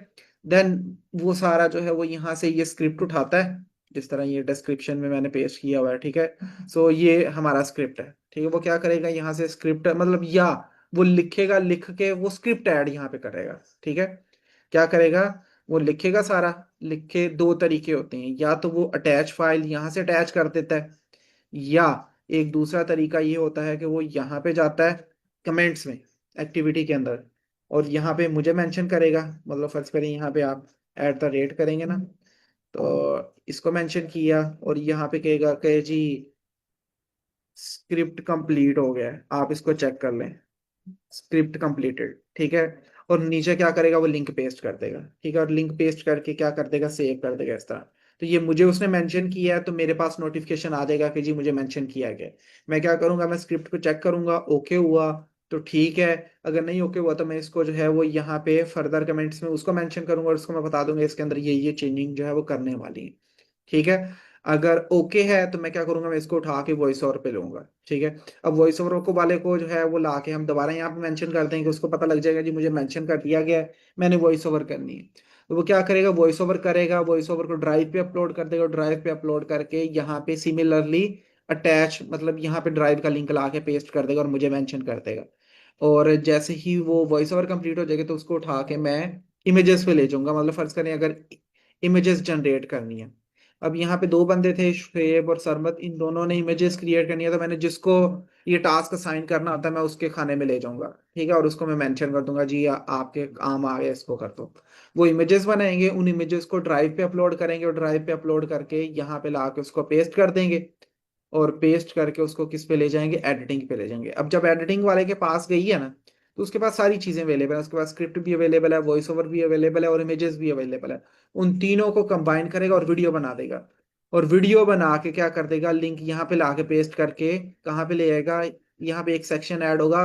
देन वो सारा जो है वो यहाँ से ये स्क्रिप्ट उठाता है, जिस तरह ये डिस्क्रिप्शन में मैंने पेश किया हुआ है। ठीक है, सो ये हमारा स्क्रिप्ट है। ठीक है, वो क्या करेगा, यहाँ से स्क्रिप्ट मतलब, या वो लिखेगा, लिख के वो स्क्रिप्ट ऐड यहाँ पे करेगा। ठीक है, क्या करेगा, वो लिखेगा सारा। लिख के दो तरीके होते हैं, या तो वो अटैच फाइल यहाँ से अटैच कर देता है, या एक दूसरा तरीका ये होता है कि वो यहाँ पे जाता है कमेंट्स में, एक्टिविटी के अंदर, और यहाँ पे मुझे मेंशन करेगा। मतलब फर्ज करें यहाँ पे आप एट द रेट करेंगे ना, तो इसको मेंशन किया और यहाँ पे कहेगा कि जी स्क्रिप्ट कंप्लीट हो गया है, आप इसको चेक कर लें, स्क्रिप्ट कंप्लीटेड। ठीक है, और नीचे क्या करेगा, वो लिंक पेस्ट कर देगा। ठीक है, और लिंक पेस्ट करके क्या कर देगा, सेव कर देगा इस तरह। तो ये मुझे उसने मेंशन किया है, तो मेरे पास नोटिफिकेशन आ जाएगा कि जी मुझे मेंशन किया गया है। मैं क्या करूंगा, मैं स्क्रिप्ट को चेक करूंगा, ओके हुआ तो ठीक है, अगर नहीं ओके हुआ तो मैं इसको जो है वो यहाँ पे फर्दर कमेंट्स में उसको मेंशन करूंगा, और उसको मैं बता दूंगा इसके अंदर ये चेंजिंग जो है वो करने वाली है। ठीक है, अगर ओके है तो मैं क्या करूंगा, मैं इसको उठा के वॉइस ओवर पे लूंगा। ठीक है, अब वॉइस ओवर को वाले को जो है वो ला के हम दोबारा यहाँ पे मेंशन कर देंगे, उसको पता लग जाएगा जी मुझे मेंशन कर दिया गया है, मैंने वॉइस ओवर करनी है। तो वो क्या करेगा, वॉइस ओवर करेगा, वॉइस ओवर को ड्राइव पे अपलोड कर देगा, ड्राइव पे अपलोड करके यहाँ पे सिमिलरली अटैच, मतलब यहाँ पे ड्राइव का लिंक ला के पेस्ट कर देगा और मुझे मेंशन कर देगा। और जैसे ही वो वॉइस ओवर कंप्लीट हो जाएगा तो उसको उठा के मैं इमेजेस पे ले जाऊंगा। मतलब फर्ज करें अगर इमेजेस जनरेट करनी है, अब यहाँ पे दो बंदे थे, शुएब और सरमत, इन दोनों ने इमेजेस क्रिएट करनी है, तो मैंने जिसको ये टास्क असाइन करना होता है मैं उसके खाने में ले जाऊंगा। ठीक है, और उसको मैं मेंशन कर दूंगा जी आपके काम आ गया, इसको कर दो। वो इमेजेस बनाएंगे, उन इमेजेस को ड्राइव पे अपलोड करेंगे, और ड्राइव पे अपलोड करके यहाँ पे ला के उसको पेस्ट कर देंगे, और पेस्ट करके उसको किस पे ले जाएंगे, एडिटिंग पे ले जाएंगे। अब जब एडिटिंग वाले के पास गई है ना, तो उसके पास सारी चीजें अवेलेबल है, उसके पास स्क्रिप्ट भी अवेलेबल है, वॉइस ओवर भी अवेलेबल है, और इमेजेस भी अवेलेबल है। उन तीनों को कंबाइन करेगा और वीडियो बना देगा, और वीडियो बना के क्या कर देगा, लिंक यहाँ पे ला के पेस्ट करके कहाँ पे ले जाएगा, यहाँ पे एक सेक्शन ऐड होगा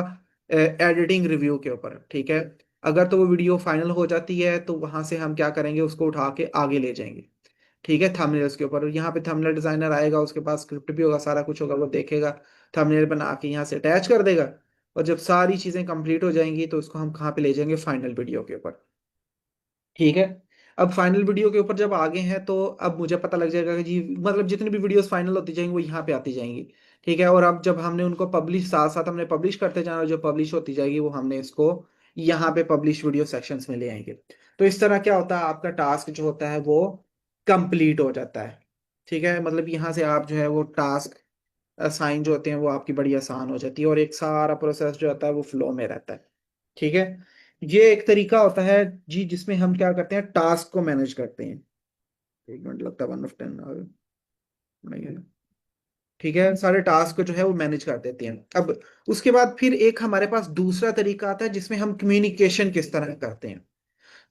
एडिटिंग रिव्यू के ऊपर। ठीक है, अगर तो वो वीडियो फाइनल हो जाती है तो वहां से हम क्या करेंगे, उसको उठा के आगे ले जाएंगे। ठीक है, थंबनेल्स के ऊपर यहाँ पे थंबनेल डिजाइनर आएगा, उसके पास स्क्रिप्ट भी होगा, सारा कुछ होगा, वो देखेगा, थंबनेल बना के यहाँ से अटैच कर देगा। और जब सारी चीजें कंप्लीट हो जाएंगी तो उसको हम कहाँ पे ले जाएंगे, फाइनल वीडियो के ऊपर। ठीक है, अब फाइनल वीडियो के ऊपर जब आगे हैं तो अब मुझे पता लग जाएगा कि जी मतलब जितनी भी वीडियोस फाइनल होती जाएंगी वो यहाँ पे आती जाएंगी। ठीक है, और अब जब हमने उनको पब्लिश, साथ साथ हमने पब्लिश करते जाना, और जो पब्लिश होती जाएगी वो हमने इसको यहाँ पे पब्लिश वीडियो सेक्शंस में ले आएंगे। तो इस तरह क्या होता है, आपका टास्क जो होता है वो कंप्लीट हो जाता है। ठीक है, मतलब यहाँ से आप जो है वो टास्क असाइन जो होते हैं वो आपकी बड़ी आसान हो जाती है, और एक सारा प्रोसेस जो होता है वो फ्लो में रहता है। ठीक है, ये एक तरीका होता है जी जिसमें हम क्या करते हैं, टास्क को मैनेज करते हैं। 1 मिनट लगता है, 1/10 नहीं है। ठीक है, सारे टास्क को जो है वो मैनेज कर देते हैं। अब उसके बाद फिर एक हमारे पास दूसरा तरीका आता है जिसमें हम कम्युनिकेशन किस तरह करते हैं।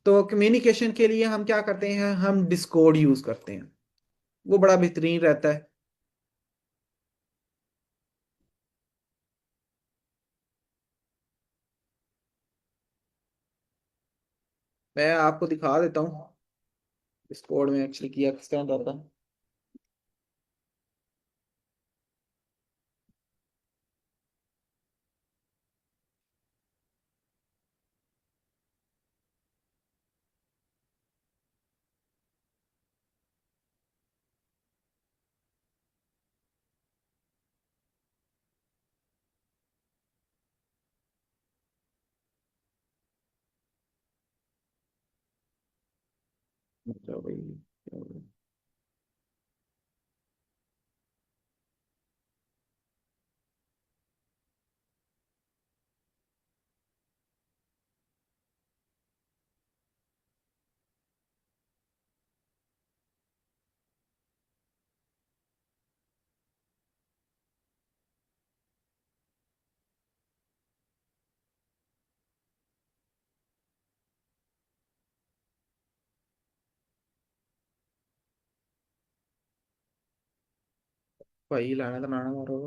तो कम्युनिकेशन के लिए हम क्या करते हैं, हम डिस्कॉर्ड यूज करते हैं, वो बड़ा बेहतरीन रहता है। मैं आपको दिखा देता हूँ डिस्कॉर्ड में एक्चुअली किया किस तरह होता है। मतलब भाई भाई लाना तो नाना मारो।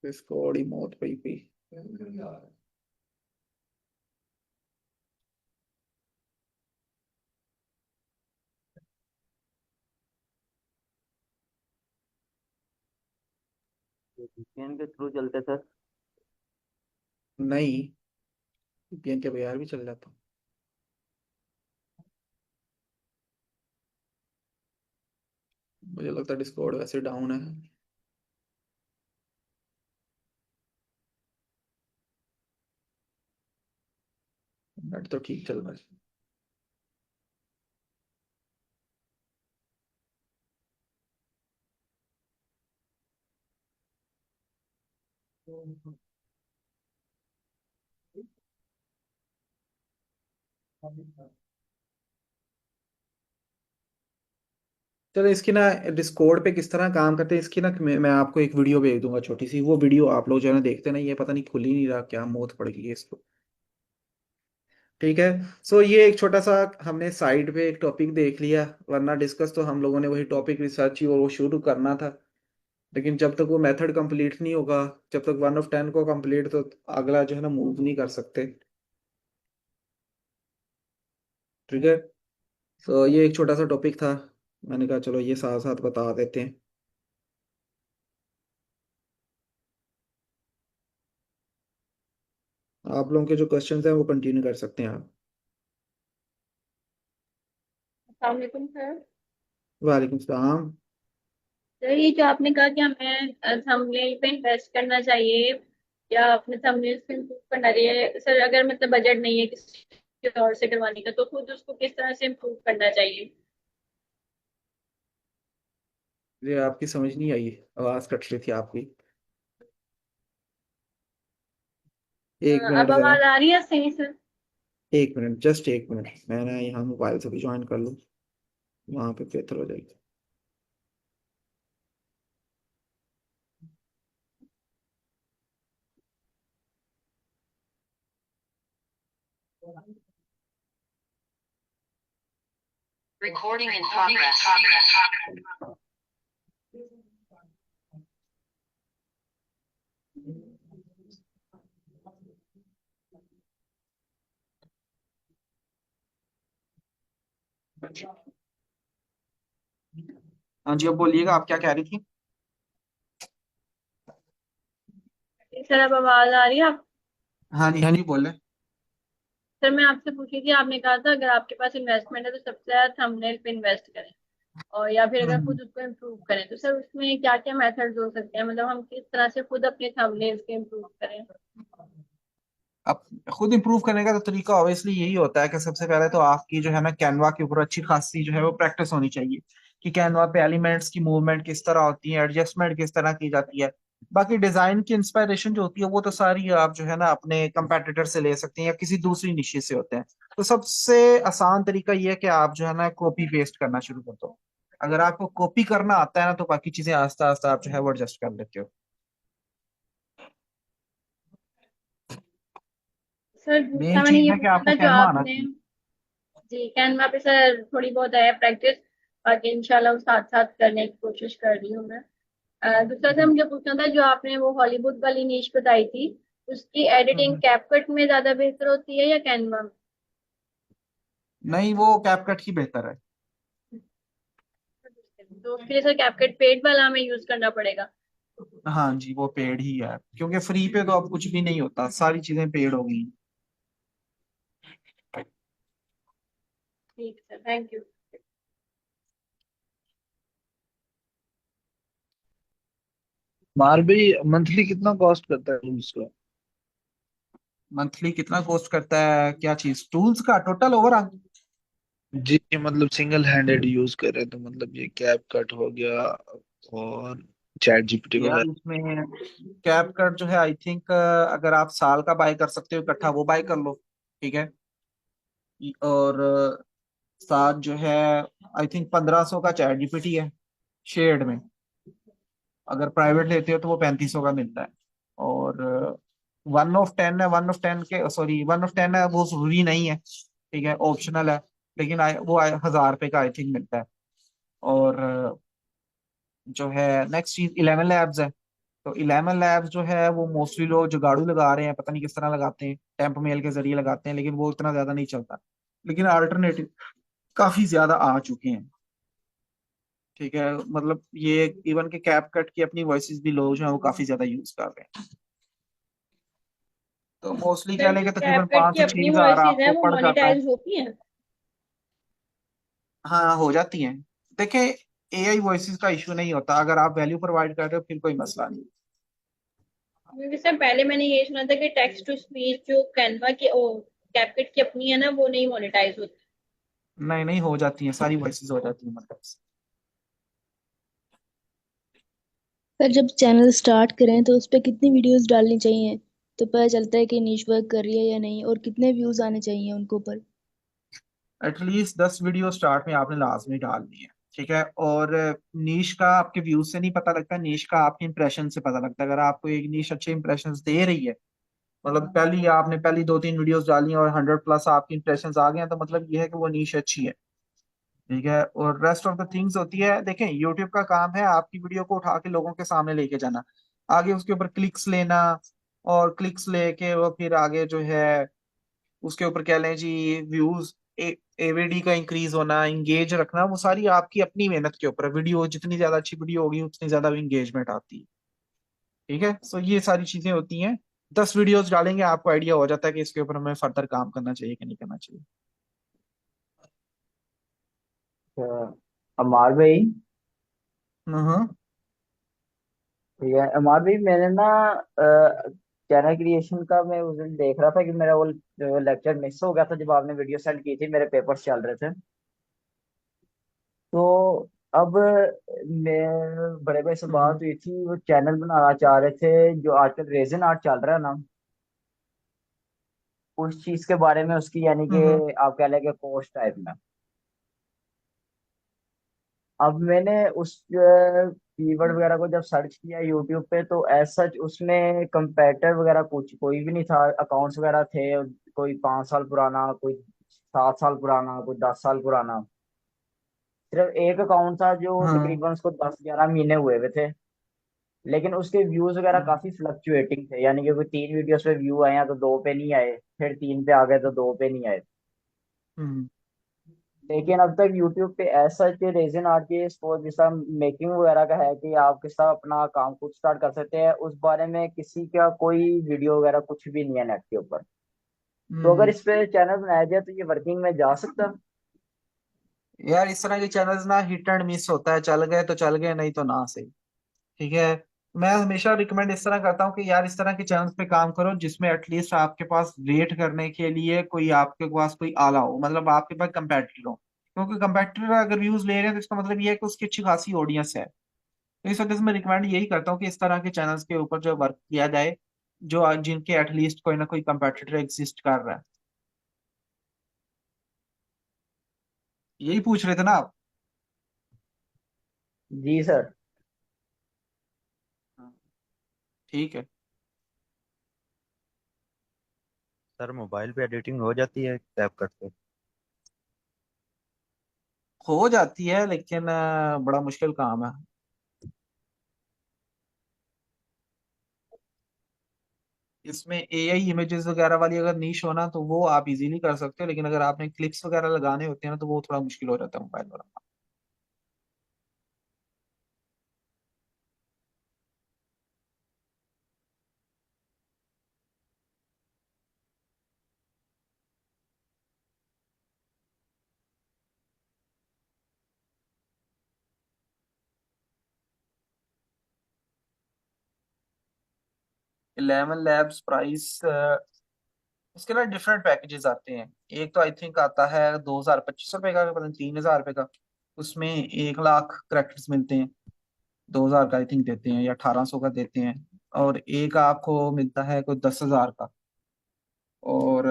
डिस्कॉर्ड ही मौत पई पई। वीपीएन के थ्रू चलते सर। नहीं, VPN के बगैर भी चल जाता। मुझे लगता है डिस्कॉर्ड वैसे डाउन है। नेट तो ठीक चल रहा है। चलो इसकी ना डिस्कॉर्ड पे किस तरह काम करते हैं इसकी ना मैं आपको एक वीडियो भेज दूंगा छोटी सी। वो वीडियो आप लोग जो है ना देखते ना, ये पता नहीं खुल ही नहीं रहा, क्या मौत पड़ गई है इसको। ठीक है। सो ये एक छोटा सा हमने साइड पे एक टॉपिक देख लिया, वरना डिस्कस तो हम लोगों ने वही टॉपिक रिसर्च ही और वो शुरू करना था। लेकिन जब तक वो मेथड कंप्लीट नहीं होगा, जब तक 1 of 10 को कंप्लीट, तो अगला जो है ना मूव नहीं कर सकते। ठीक है। तो ये एक छोटा सा टॉपिक था, मैंने कहा चलो ये साथ साथ बता देते हैं। आप लोगों के जो क्वेश्चंस हैं वो कंटिन्यू कर सकते हैं आप। अस्सलाम वालेकुम सर। वालेकुम सलाम। सर ये जो आपने कहा कि हमें थंबनेल पे इन्वेस्ट करना चाहिए या अपने थंबनेल पे इम्प्रूव करना चाहिए, सर अगर मतलब बजट नहीं है किसी और से करवाने का तो खुद उसको किस तरह से इम्प्रूव करना चाहिए? ये आपकी समझ नहीं आई, आवाज कट रही थी आपकी। एक मिनट अब जरा। आवाज आ रही है सही सर? 1 मिनट, जस्ट 1 मिनट, मैं ना यहाँ मोबाइल से भी ज्वाइन कर लूँ, वहां पे बेहतर हो जाएगी। Recording in progress. हाँ जी, अब बोलिएगा, आप क्या कह रही थी? सर अब आवाज आ रही है आप? हाँ जी, हाँ जी, बोले। सर मैं आपसे पूछी थी, आपने कहा था अगर आपके पास इन्वेस्टमेंट है तो सबसे ज्यादा थंबनेल पे इन्वेस्ट करें और या फिर अगर हम्म। खुद उसको इम्प्रूव करें, तो सर उसमें क्या क्या मेथड्स हो सकते हैं, मतलब हम किस तरह से खुद अपने थंबनेल्स के इम्प्रूव करें? अब खुद इंप्रूव करने का तो तरीका ऑब्वियसली यही होता है कि सबसे पहले तो आपकी जो है ना कैनवा के ऊपर अच्छी खासी जो है वो प्रैक्टिस होनी चाहिए, कि कैनवा पे एलिमेंट्स की मूवमेंट किस तरह होती है, एडजस्टमेंट किस तरह की जाती है। बाकी डिजाइन की इंस्पायरेशन जो होती है वो तो सारी आप जो है ना अपने कंपेटिटर से ले सकते हैं या किसी दूसरी निशी से होते हैं। तो सबसे आसान तरीका ये है कि आप जो है ना कॉपी पेस्ट करना शुरू कर दो। अगर आपको कॉपी करना आता है ना, तो बाकी चीजें आस्ता आस्ता आप जो है वो एडजस्ट कर लेते हो। सर मेन दूसरा मैंने चीज ये है कि पूछा आपको था जो कैनवा आना आपने, चाहिए। जी कैनवा पे सर थोड़ी बहुत है प्रैक्टिस, बाकी इंशाल्लाह वो साथ साथ करने की कोशिश कर रही हूँ मैं। दूसरा सर मुझे पूछना था, जो आपने वो हॉलीवुड वाली नीश बताई थी, उसकी एडिटिंग हम्म। कैपकट में ज्यादा बेहतर होती है या कैनवा में? नहीं, वो कैपकट ही बेहतर है। तो उसके लिए सर कैपकट पेड वाला हमें यूज करना पड़ेगा? हाँ जी, वो पेड ही है, क्योंकि फ्री पे तो अब कुछ भी नहीं होता, सारी चीजें पेड हो गई। ठीक है सर, थैंक यू। मार भी मंथली कितना कॉस्ट करता है उसका? मंथली कितना कॉस्ट करता है क्या चीज, टूल्स का टोटल ओवरऑल? जी मतलब सिंगल हैंडेड यूज कर रहे हैं तो मतलब ये कैप कट हो गया और चैट जीपीटी यार वगैरह। इसमें कैप कट जो है आई थिंक, अगर आप साल का बाय कर सकते हो इकट्ठा, वो बाय कर लो। ठीक है। और साथ जो है आई थिंक 1500 का चैट जीपीटी है शेयर्ड में। अगर प्राइवेट लेते हो तो वो 3500 का मिलता है। और 1 of 10 है, 1 of 10 के, सॉरी 1 of 10 है, वो जरूरी नहीं है। ठीक है, ऑप्शनल है। लेकिन वो 1000 रुपये का आई थिंक मिलता है। और जो है नेक्स्ट चीज 11 लैब्स है। तो 11 लैब्स जो है वो मोस्टली लोग जुगाड़ू लगा रहे हैं, पता नहीं किस तरह लगाते हैं, टेम्प मेल के जरिए लगाते हैं, लेकिन वो इतना ज्यादा नहीं चलता। लेकिन अल्टरनेटिव काफी ज्यादा आ चुके हैं। ठीक है, मतलब ये इवन के कैप कट की अपनी वॉइसेस भी लोग जो है वो काफी ज्यादा यूज कर रहे हैं। तो मोस्टली कह सर लें जो कि तकरीबन कैपकट पाँच की से अपनी छह हजार वॉइसेस हैं आपको वो पड़ जाता है। मोनेटाइज होती हैं? हाँ, हो जाती हैं। देखिए, एआई वॉइसेस का इशू नहीं होता, अगर आप वैल्यू प्रोवाइड कर रहे हो फिर कोई मसला नहीं। क्योंकि सर पहले मैंने ये सुना था कि टेक्स्ट टू स्पीच जो कैनवा की ओ कैपकट की अपनी है ना, वो नहीं मोनेटाइज होती। नहीं नहीं, हो जाती हैं, सारी वॉइसेस हो जाती हैं मतलब। सर जब चैनल स्टार्ट करें तो उस पर कितनी वीडियोस डालनी चाहिए तो पता चलता है कि नीश वर्क कर रही है या नहीं, और कितने व्यूज आने चाहिए उनके ऊपर? एटलीस्ट 10 वीडियो स्टार्ट में आपने लाजमी डालनी है। ठीक है। और नीश का आपके व्यूज से नहीं पता लगता, नीश का आपके इंप्रेशन से पता लगता है। अगर आपको एक नीश अच्छे इंप्रेशन दे रही है, मतलब पहली आपने पहली 2-3 वीडियोस डाली और 100+ आपकी इंप्रेशन आ गए हैं, तो मतलब ये है कि वो नीश अच्छी है। ठीक है। और रेस्ट ऑफ द थिंग्स होती है, देखें यूट्यूब का काम है आपकी वीडियो को उठा के लोगों के सामने लेके जाना, आगे उसके ऊपर क्लिक्स लेना, और क्लिक्स लेके वो फिर आगे जो है उसके ऊपर कह लें जी व्यूज, एवीडी का इंक्रीज होना, इंगेज रखना, वो सारी आपकी अपनी मेहनत के ऊपर है। वीडियो जितनी ज्यादा अच्छी वीडियो होगी उतनी ज्यादा इंगेजमेंट आती है। ठीक है। सो ये सारी चीजें होती हैं। 10 वीडियोस डालेंगे आपको आइडिया हो जाता है कि इसके ऊपर हमें फर्दर काम करना चाहिए कि नहीं करना चाहिए। अमार भाई। हाँ। ठीक है अमार भाई, मैंने ना चैनल क्रिएशन का मैं उस दिन देख रहा था कि मेरा वो लेक्चर मिस हो गया था जब आपने वीडियो सेंड की थी, मेरे पेपर्स चल रहे थे। तो अब मैं बड़े भाई से बात हम्म। हुई थी, वो चैनल बनाना चाह रहे थे जो आजकल रेजन आर्ट चल रहा है ना, उस चीज के बारे में, उसकी यानी कि हम्म। आप कह लेंगे कोर्स टाइप में। अब मैंने उस कीवर्ड वगैरह को जब सर्च किया यूट्यूब पे, तो एज सच उसमें कंपेटर वगैरह कुछ कोई भी नहीं था। अकाउंट्स वगैरह थे, कोई 5 साल पुराना, कोई 7 साल पुराना, कोई 10 साल पुराना। सिर्फ एक अकाउंट था जो हाँ। तकरीबन उसको 10-11 महीने हुए हुए थे, लेकिन उसके व्यूज वगैरह हम्म। काफी फ्लक्चुएटिंग थे। यानी कि कोई 3 वीडियोस पे व्यू आए हैं तो दो पे नहीं आए, फिर 3 पे आ गए तो दो पे नहीं आए। हम्म। लेकिन अब तक यूट्यूब पे ऐसा के रेजन आर्ट की स्पोर्ट जैसा मेकिंग वगैरह का है कि आप किस तरह अपना काम खुद स्टार्ट कर सकते हैं, उस बारे में किसी का कोई वीडियो वगैरह कुछ भी नहीं है नेट के ऊपर। तो अगर हम्म। इस पे चैनल बनाया जाए तो ये वर्किंग में जा सकता है? यार इस तरह के चैनल्स ना हिट एंड मिस होता है, चल गए तो चल गए, नहीं तो ना सही। ठीक है। मैं हमेशा रिकमेंड इस तरह करता हूँ कि यार इस तरह के चैनल्स पे काम करो जिसमें एटलीस्ट आपके पास रेट करने के लिए कोई आपके पास कोई आला हो, मतलब आपके पास कंपेटिटर हो। क्योंकि कंपेटिटर अगर व्यूज ले रहे हैं तो इसका मतलब ये है कि उसकी अच्छी खासी ऑडियंस है। तो इस वजह से मैं रिकमेंड यही करता हूँ कि इस तरह के चैनल्स के ऊपर जो वर्क किया जाए, जो जिनके एटलीस्ट कोई ना कोई कंपेटिटर एग्जिस्ट कर रहा है। यही पूछ रहे थे ना आप? जी सर। हाँ, ठीक है। सर मोबाइल पे एडिटिंग हो जाती है टैप करते? हो जाती है लेकिन बड़ा मुश्किल काम है। इसमें एआई इमेजेस वगैरह वाली अगर नीश हो ना तो वो आप इजीली कर सकते हो, लेकिन अगर आपने क्लिप्स वगैरह लगाने होते हैं ना तो वो थोड़ा मुश्किल हो जाता है मोबाइल वाला। 11 लैब्स प्राइस, उसके ना डिफरेंट पैकेजेस आते हैं। एक तो आई थिंक आता है 2,025 रुपए का, पता नहीं 3,000 रुपए का। उसमें 1 लाख करेक्टर्स मिलते हैं। 2,000 का आई थिंक देते हैं या 1,800 का देते हैं। और एक आपको मिलता है कोई 10,000 का। और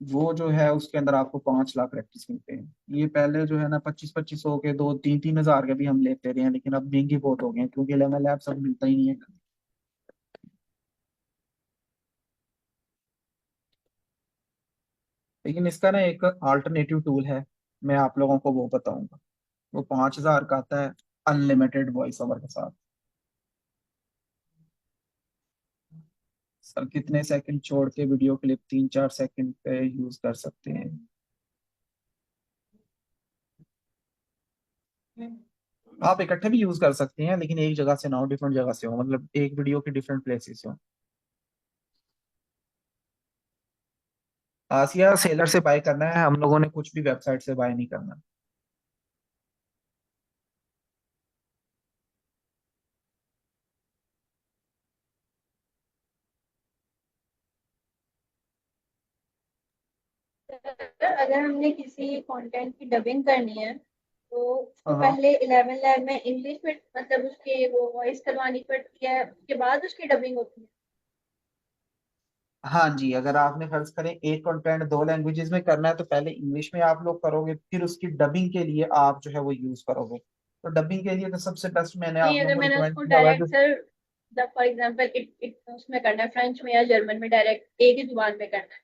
वो जो है उसके अंदर आपको 5 लाख करेक्टर्स मिलते हैं। ये पहले जो है ना 25-25 सौ के 2-3-3 हजार के भी हम लेते रहे हैं, लेकिन अब महंगे बहुत हो गए हैं क्योंकि लेमन लैब सब मिलता ही नहीं है। लेकिन इसका ना एक अल्टरनेटिव टूल है, मैं आप लोगों को वो बताऊंगा। वो 5,000 का आता है, अनलिमिटेड वॉइस ओवर के साथ। सर कितने सेकंड छोड़ के वीडियो क्लिप 3-4 सेकंड पे यूज कर सकते हैं। आप इकट्ठे भी यूज कर सकते हैं लेकिन एक जगह से ना हो, डिफरेंट जगह से हो, मतलब एक वीडियो के डिफरेंट प्लेसेस हो। आसिया सेलर से बाय करना है, हम लोगों ने कुछ भी वेबसाइट से बाय नहीं करना। अगर हमने किसी कंटेंट की डबिंग करनी है तो उसको हाँ हाँ। पहले 11 लैब में इंग्लिश में मतलब उसके वो वॉइस करवानी पड़ती है, उसके बाद उसकी डबिंग होती है। हाँ जी, अगर आपने फर्ज करें एक कंटेंट दो लैंग्वेजेस में करना है तो पहले इंग्लिश में आप लोग करोगे, फिर उसकी डबिंग के लिए आप जो है वो यूज करोगे। तो डबिंग के लिए तो सबसे बेस्ट मैंने नहीं, आप लोगों अगर को मैंने रिकमेंड उसको किया हुआ है डायरेक्ट सर, फॉर एग्जाम्पल उसमें करना है फ्रेंच में या जर्मन में, डायरेक्ट एक ही जुबान में करना है,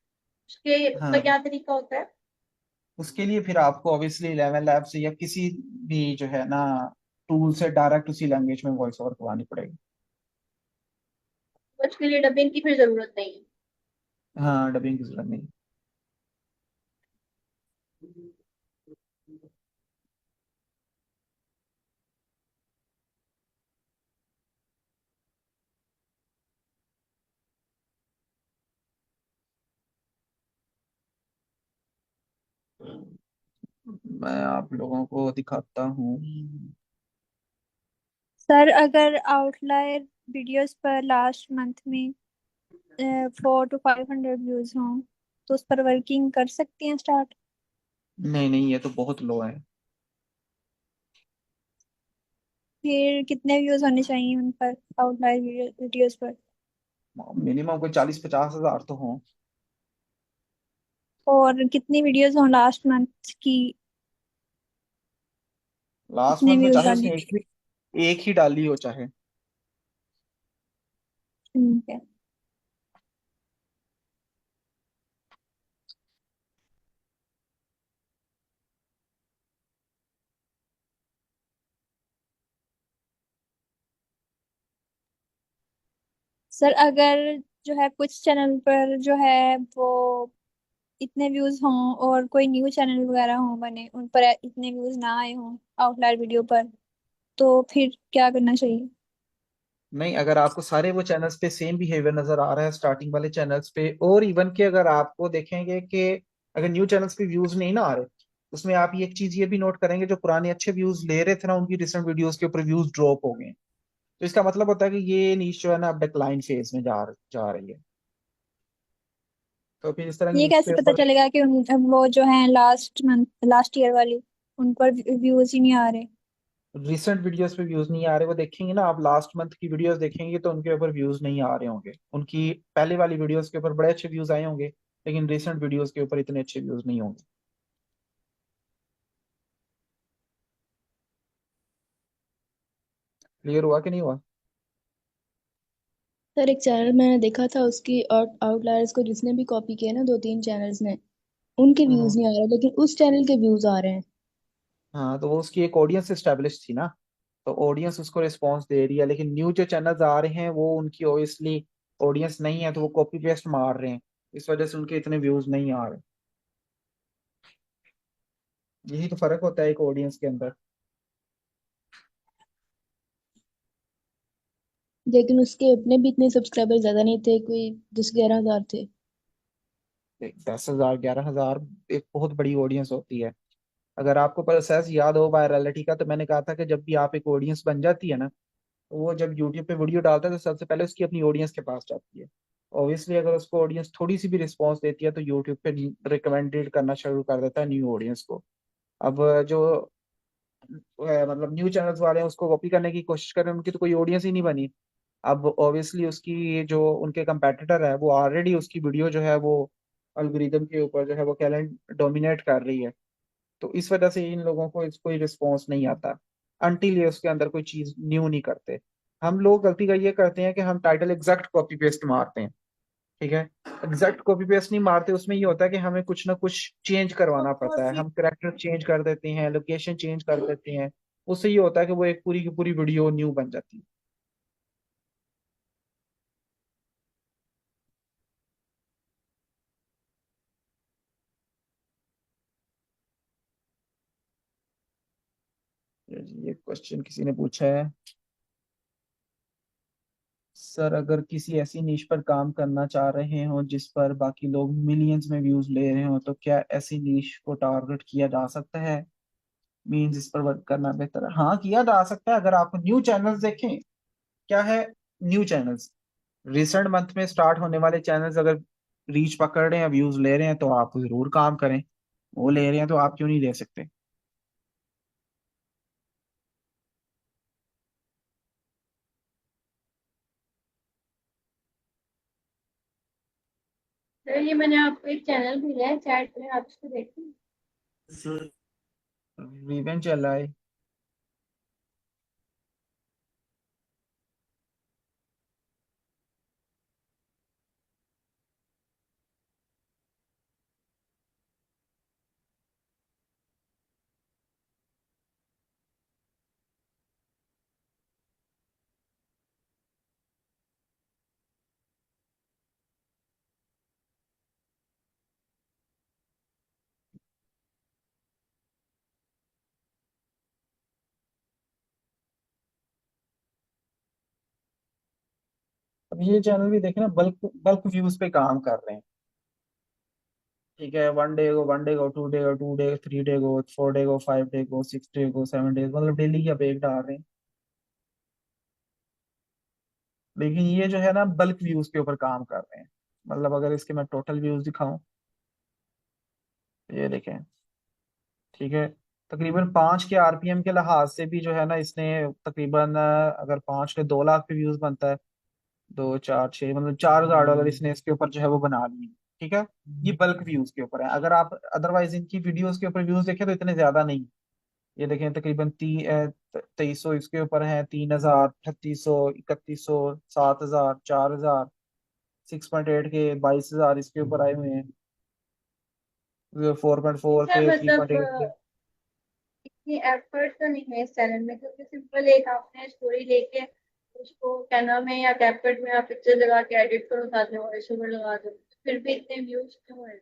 उसका हाँ, क्या तरीका होता है? उसके लिए फिर आपको ऑब्वियसली 11 लैब से या किसी भी जो है ना टूल से डायरेक्ट उसी लैंग्वेज में वॉइस ओवर करवानी पड़ेगी। उसके लिए डबिंग की फिर जरूरत नहीं है। हाँ, डबिंग की जरूरत नहीं। मैं आप लोगों को दिखाता हूँ। सर अगर आउटलायर वीडियोस पर लास्ट मंथ में 400 to 500 व्यूज हों तो उस पर वर्किंग कर सकती हैं स्टार्ट? नहीं नहीं, ये तो बहुत लो है। फिर कितने व्यूज होने चाहिए उन पर, आउटलायर वीडियोस पर? मिनिमम कोई 40-50 हज़ार तो हो। और कितनी वीडियोस हों लास्ट मंथ की, लास्ट कितने मंथ में व्यूज चाहे डाली? उसने एक ही डाली हो चाहे। ठीक है। सर अगर जो है कुछ चैनल पर जो है वो इतने व्यूज हों और कोई न्यू चैनल वगैरह हो बने उन पर इतने व्यूज ना आए हों आउटलायर वीडियो पर, तो फिर क्या करना चाहिए? नहीं, अगर आपको सारे वो चैनल्स पे सेम बिहेवियर नजर आ रहा है स्टार्टिंग वाले चैनल्स पे, और इवन के अगर आपको देखेंगे कि अगर न्यू चैनल्स पे व्यूज नहीं ना आ रहे, उसमें आप ये एक चीज ये भी नोट करेंगे जो पुराने अच्छे व्यूज ले रहे थे ना उनकी रिसेंट वीडियोस के ऊपर व्यूज ड्रॉप हो गए। तो इसका मतलब होता है कि ये नीच जो है ना अब डिक्लाइन फेज में जा रही है। तो फिर इस तरह की ये नीच कैसे के पता ऊपर चलेगा कि वो जो है लास्ट मंथ लास्ट ईयर वाली उन पर व्यूज ही नहीं आ रहे? रिसेंट वीडियोस पे व्यूज नहीं आ रहे, वो देखेंगे ना आप लास्ट मंथ की वीडियोस देखेंगे तो उनके ऊपर व्यूज नहीं आ रहे होंगे। उनकी पहले वाली वीडियोस के ऊपर बड़े अच्छे व्यूज आए होंगे, लेकिन रिसेंट वीडियोस के ऊपर इतने अच्छे व्यूज नहीं होंगे। क्लियर हुआ कि नहीं हुआ? सर एक चैनल मैंने देखा था, उसकी आउटलायर्स को जिसने भी कॉपी किया ना, 2-3 चैनल्स ने, उनके व्यूज हम्म। नहीं आ रहे, लेकिन उस चैनल के व्यूज आ रहे हैं। हाँ, तो वो उसकी एक ऑडियंस एस्टेब्लिश थी ना, तो ऑडियंस उसको रिस्पॉन्स दे रही है। लेकिन न्यू जो चैनल्स आ रहे हैं वो उनकी ऑब्वियसली ऑडियंस नहीं है, तो वो कॉपी पेस्ट मार रहे हैं, इस वजह से उनके इतने व्यूज नहीं आ रहे। यही तो फर्क होता है एक ऑडियंस के अंदर। लेकिन उसके अपने भी इतने सब्सक्राइबर ज्यादा नहीं थे, कोई 10-11 हजार थे। 10,000 11,000 एक बहुत बड़ी ऑडियंस होती है। अगर आपको प्रोसेस याद हो वायरलिटी का, तो मैंने कहा था कि जब भी आप एक ऑडियंस बन जाती है ना, तो वो जब यूट्यूब पे वीडियो डालता है तो सबसे पहले उसकी अपनी ऑडियंस के पास जाती है। ऑब्वियसली अगर उसको ऑडियंस थोड़ी सी भी रिस्पॉन्स देती है तो यूट्यूब पे रिकमेंडेड करना शुरू कर देता है न्यू ऑडियंस को। अब जो मतलब न्यू चैनल्स वाले हैं उसको कॉपी करने की कोशिश कर रहे हैं, उनकी तो कोई ऑडियंस ही नहीं बनी। अब ऑब्वियसली उसकी जो उनके कंपेटिटर है वो ऑलरेडी उसकी वीडियो जो है वो अल्गोरिदम के ऊपर जो है वो कैलेंड डोमिनेट कर रही है। तो इस वजह से इन लोगों को इसको रिस्पॉन्स नहीं आता अनटिल ये उसके अंदर कोई चीज न्यू नहीं करते। हम लोग गलती का ये करते हैं कि हम टाइटल एग्जैक्ट कॉपी पेस्ट मारते हैं। ठीक है, एग्जैक्ट कॉपी पेस्ट नहीं मारते, उसमें ये होता है कि हमें कुछ ना कुछ चेंज करवाना पड़ता है। हम करेक्टर चेंज कर देते हैं, लोकेशन चेंज कर देते हैं। उससे ये होता है कि वो एक पूरी की पूरी वीडियो न्यू बन जाती है। ये क्वेश्चन किसी ने पूछा है, सर अगर किसी ऐसी नीश पर काम करना चाह रहे हो जिस पर बाकी लोग मिलियंस में व्यूज ले रहे हो, तो क्या ऐसी नीश को टारगेट किया जा सकता है? मींस इस पर वर्क करना बेहतर है। हाँ, किया जा सकता है। अगर आप न्यू चैनल्स देखें, क्या है, न्यू चैनल्स रिसेंट मंथ में स्टार्ट होने वाले चैनल्स अगर रीच पकड़ रहे हैं, व्यूज ले रहे हैं, तो आप जरूर काम करें। वो ले रहे हैं तो आप क्यों नहीं ले सकते? सर ये मैंने आपको एक चैनल भेजा है चैट में, आप उसको देखिए। रिवेंज चल रहा है। अब ये चैनल भी देखे ना, बल्क बल्क व्यूज पे काम कर रहे हैं। ठीक है, 1 डे को 2 डे को 2 डे 3 डे को 4 डे को 5 डे को 6 डे को 7 डे, मतलब डेली की अपडेट डाल रहे हैं। लेकिन ये जो है ना बल्क व्यूज के ऊपर काम कर रहे हैं। मतलब अगर इसके मैं टोटल व्यूज दिखाऊं, तो ये देखें। ठीक है, तकरीबन 5 के आरपीएम के लिहाज से भी जो है ना इसने तकरीबन अगर 5 के 2 लाख पे व्यूज बनता है, 2 4 6, मतलब $4,000 इसने इसके ऊपर जो है वो बना लिए। ठीक है, ये बल्क व्यूज के ऊपर है। अगर आप अदरवाइज इनकी वीडियोस के ऊपर व्यूज देखें तो इतने ज्यादा नहीं। ये देखें तकरीबन 2300 इसके ऊपर है, 3,000, 3,800, 3,100, 7,000, 4,000, 6.8 के 22,000 इसके ऊपर आए हुए हैं। 4.4 सर के, थ्री मतलब पॉइंट एट के। इतनी एफर्ट तो नहीं है इस चैनल में, क्योंकि सिंपल एक आपने स्टोरी लेके उसको कैनवा में या कैपकट में आप पिक्चर लगा के एडिट करो, साथ में वॉइस ओवर लगा दो, फिर भी इतने व्यूज क्यों है?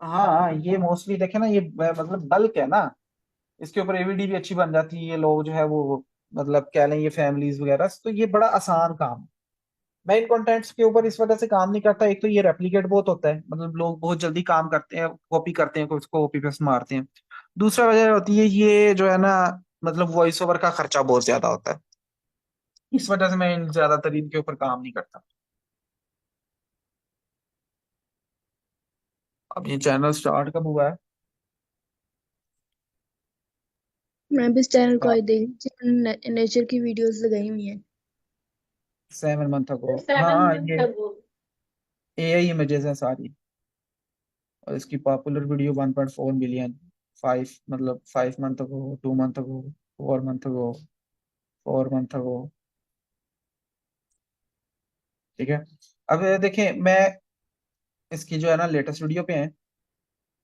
हाँ, ये मोस्टली देखे ना, ये मतलब बल्क है ना। इसके ऊपर एवीडी भी अच्छी बन जाती है, ये लोग जो है वो मतलब कह लें ये फैमिलीज वगैरह, तो ये बड़ा आसान काम है। मैं इन कंटेंट्स के ऊपर इस वजह से काम नहीं करता, एक तो ये रेप्लिकेट बहुत होता है, मतलब लोग बहुत जल्दी काम करते हैं, कॉपी करते हैं, उसको कॉपी पेस्ट मारते हैं। दूसरा वजह होती है ये जो है ना, मतलब वॉइस ओवर का खर्चा बहुत ज्यादा होता है। इस वजह से मैं इन ज्यादातर इनके ऊपर काम नहीं करता। अब ये चैनल स्टार्ट कब हुआ है? मैं भी इस चैनल को आज देखी, नेचर की वीडियोस लगाई हुई हैं। 7 मंथ अगो। तो 7 हाँ, मंथ ये अगो। एआई इमेजेस हैं सारी। और इसकी popular video 1.4 million. 5 month ago, 2 month ago, 4 month ago, 4 month ago. ठीक है, अब देखें मैं इसकी जो है ना लेटेस्ट वीडियो पे है।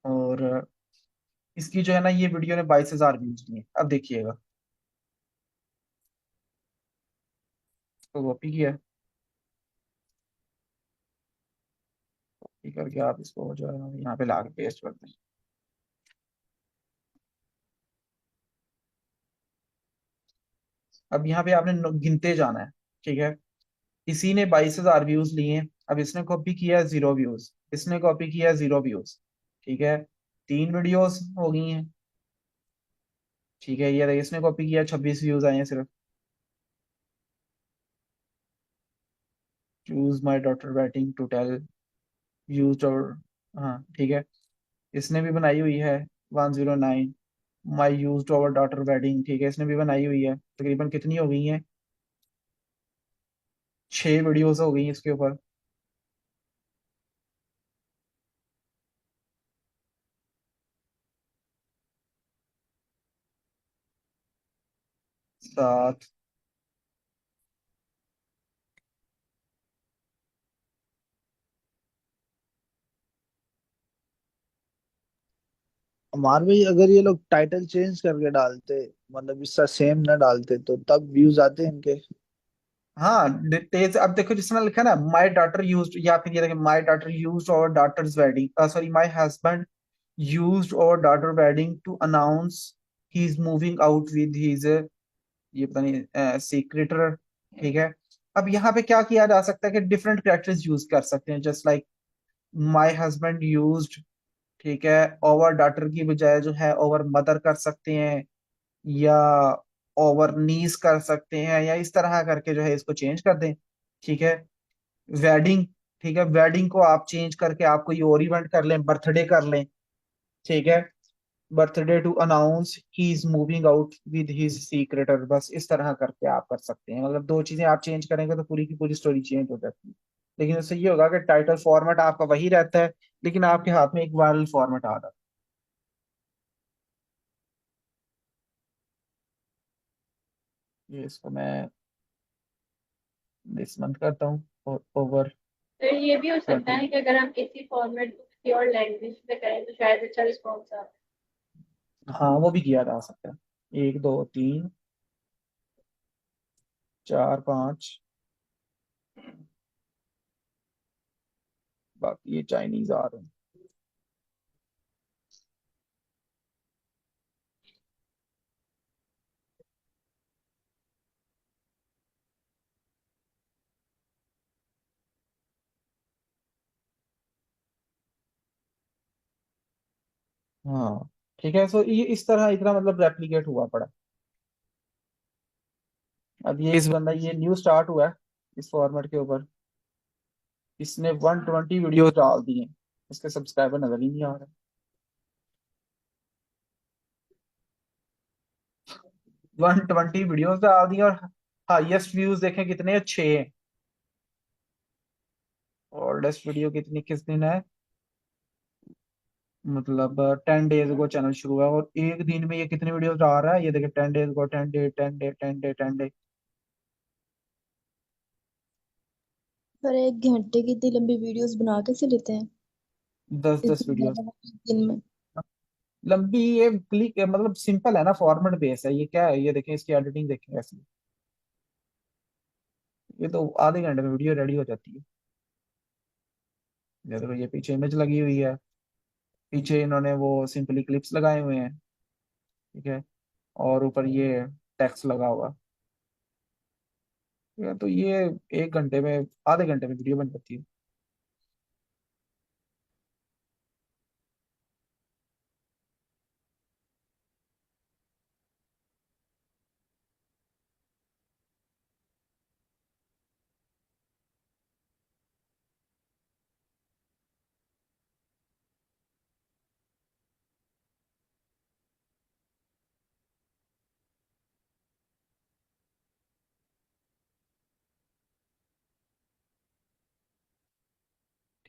और इसकी जो है ना ये वीडियो ने 22,000 व्यूज दिए। अब देखिएगा, इसको कॉपी किया, कॉपी करके आप इसको जो है ना यहाँ पे ला के पेस्ट करते हैं। अब यहाँ पे आपने गिनते जाना है। ठीक है, इसी ने 22,000 व्यूज लिए। अब इसने कॉपी किया 0 व्यूज, इसने कॉपी किया 0 व्यूज। ठीक है, 3 वीडियोस हो गई हैं। ठीक है, ये देखिए, इसने कॉपी किया, 26 व्यूज आए हैं सिर्फ। Choose my daughter batting to tell views और, हाँ ठीक है, इसने भी बनाई हुई है 109 माई यूज ओवर डॉटर वेडिंग। ठीक है, इसने भी बनाई हुई है। तकरीबन कितनी हो गई हैं? 6 वीडियोस हो गई इसके ऊपर। 7। हमारे भाई अगर ये लोग टाइटल चेंज करके डालते, मतलब इसका सेम ना डालते, तो तब व्यूज आते इनके। हाँ, तेज। अब देखो जिसने लिखा है ना माई डॉटर यूज, या फिर ये देखिए my daughter used our daughter's wedding, sorry my husband used our daughter wedding to announce he is moving out with his, ये पता नहीं सीक्रेटर। ठीक है, अब यहाँ पे क्या किया जा सकता है कि डिफरेंट कैरेक्टर्स यूज कर सकते हैं, just like my husband used. ठीक है, ओवर डॉटर की बजाय जो है ओवर मदर कर सकते हैं, या ओवर नीस कर सकते हैं, या इस तरह करके जो है इसको चेंज कर दें। ठीक है, वेडिंग। ठीक है, वेडिंग को आप चेंज करके आप कोई और इवेंट कर लें, बर्थडे कर लें। ठीक है, birthday to announce he is moving out with his secretary, बस इस तरह करके आप कर सकते हैं। मतलब 2 चीजें आप चेंज करेंगे तो पूरी की पूरी स्टोरी चेंज हो जाती है। लेकिन उससे ये होगा कि टाइटल फॉर्मेट आपका वही रहता है, लेकिन आपके हाथ में एक वायरल फॉर्मेट आ रहा है। ये इसको मैं दिस मंथ करता हूँ, और ओवर तो ये भी हो सकता 20। है कि अगर हम इसी फॉर्मेट को किसी और लैंग्वेज में करें तो शायद अच्छा रिस्पॉन्स आ। हाँ, वो भी किया जा सकता है। 1 2 3 4 5, बाकी ये चाइनीज आ रहे हैं। हाँ ठीक है, सो ये इस तरह इतना मतलब रेप्लिकेट हुआ पड़ा। अब ये इस बंदा, ये न्यू स्टार्ट हुआ है इस फॉर्मेट के ऊपर, इसने 120 वीडियो डाल दिए, इसके सब्सक्राइबर नजर ही नहीं आ रहे। 120 वीडियोस डाल दिए, और हाईएस्ट व्यूज देखें कितने, 6। ओल्डेस्ट वीडियो कितनी किस दिन है, मतलब 10 डेज को चैनल शुरू हुआ, और एक दिन में ये कितने वीडियोस डाल रहा है, ये देखिए 10 डेज को, 10 डे 10 डे 10 डे 10 डे। पर 1 घंटे की इतनी लंबी वीडियोस बना कैसे लेते हैं 10 10 इतनी वीडियोस। ज्यादा एक दिन में? लंबी, ये क्लिक मतलब सिंपल है ना, फॉर्मेट बेस है, ये क्या है, ये देखें इसकी एडिटिंग देखें ऐसी, ये तो आधे घंटे में वीडियो रेडी हो जाती है। ये देखो, ये पीछे इमेज लगी हुई है, पीछे इन्होंने वो सिंपली क्लिप्स लगाए हुए हैं, ठीक है, और ऊपर ये टेक्स्ट लगा हुआ। ठीक है, तो ये 1 घंटे में, आधे घंटे में वीडियो बन जाती है।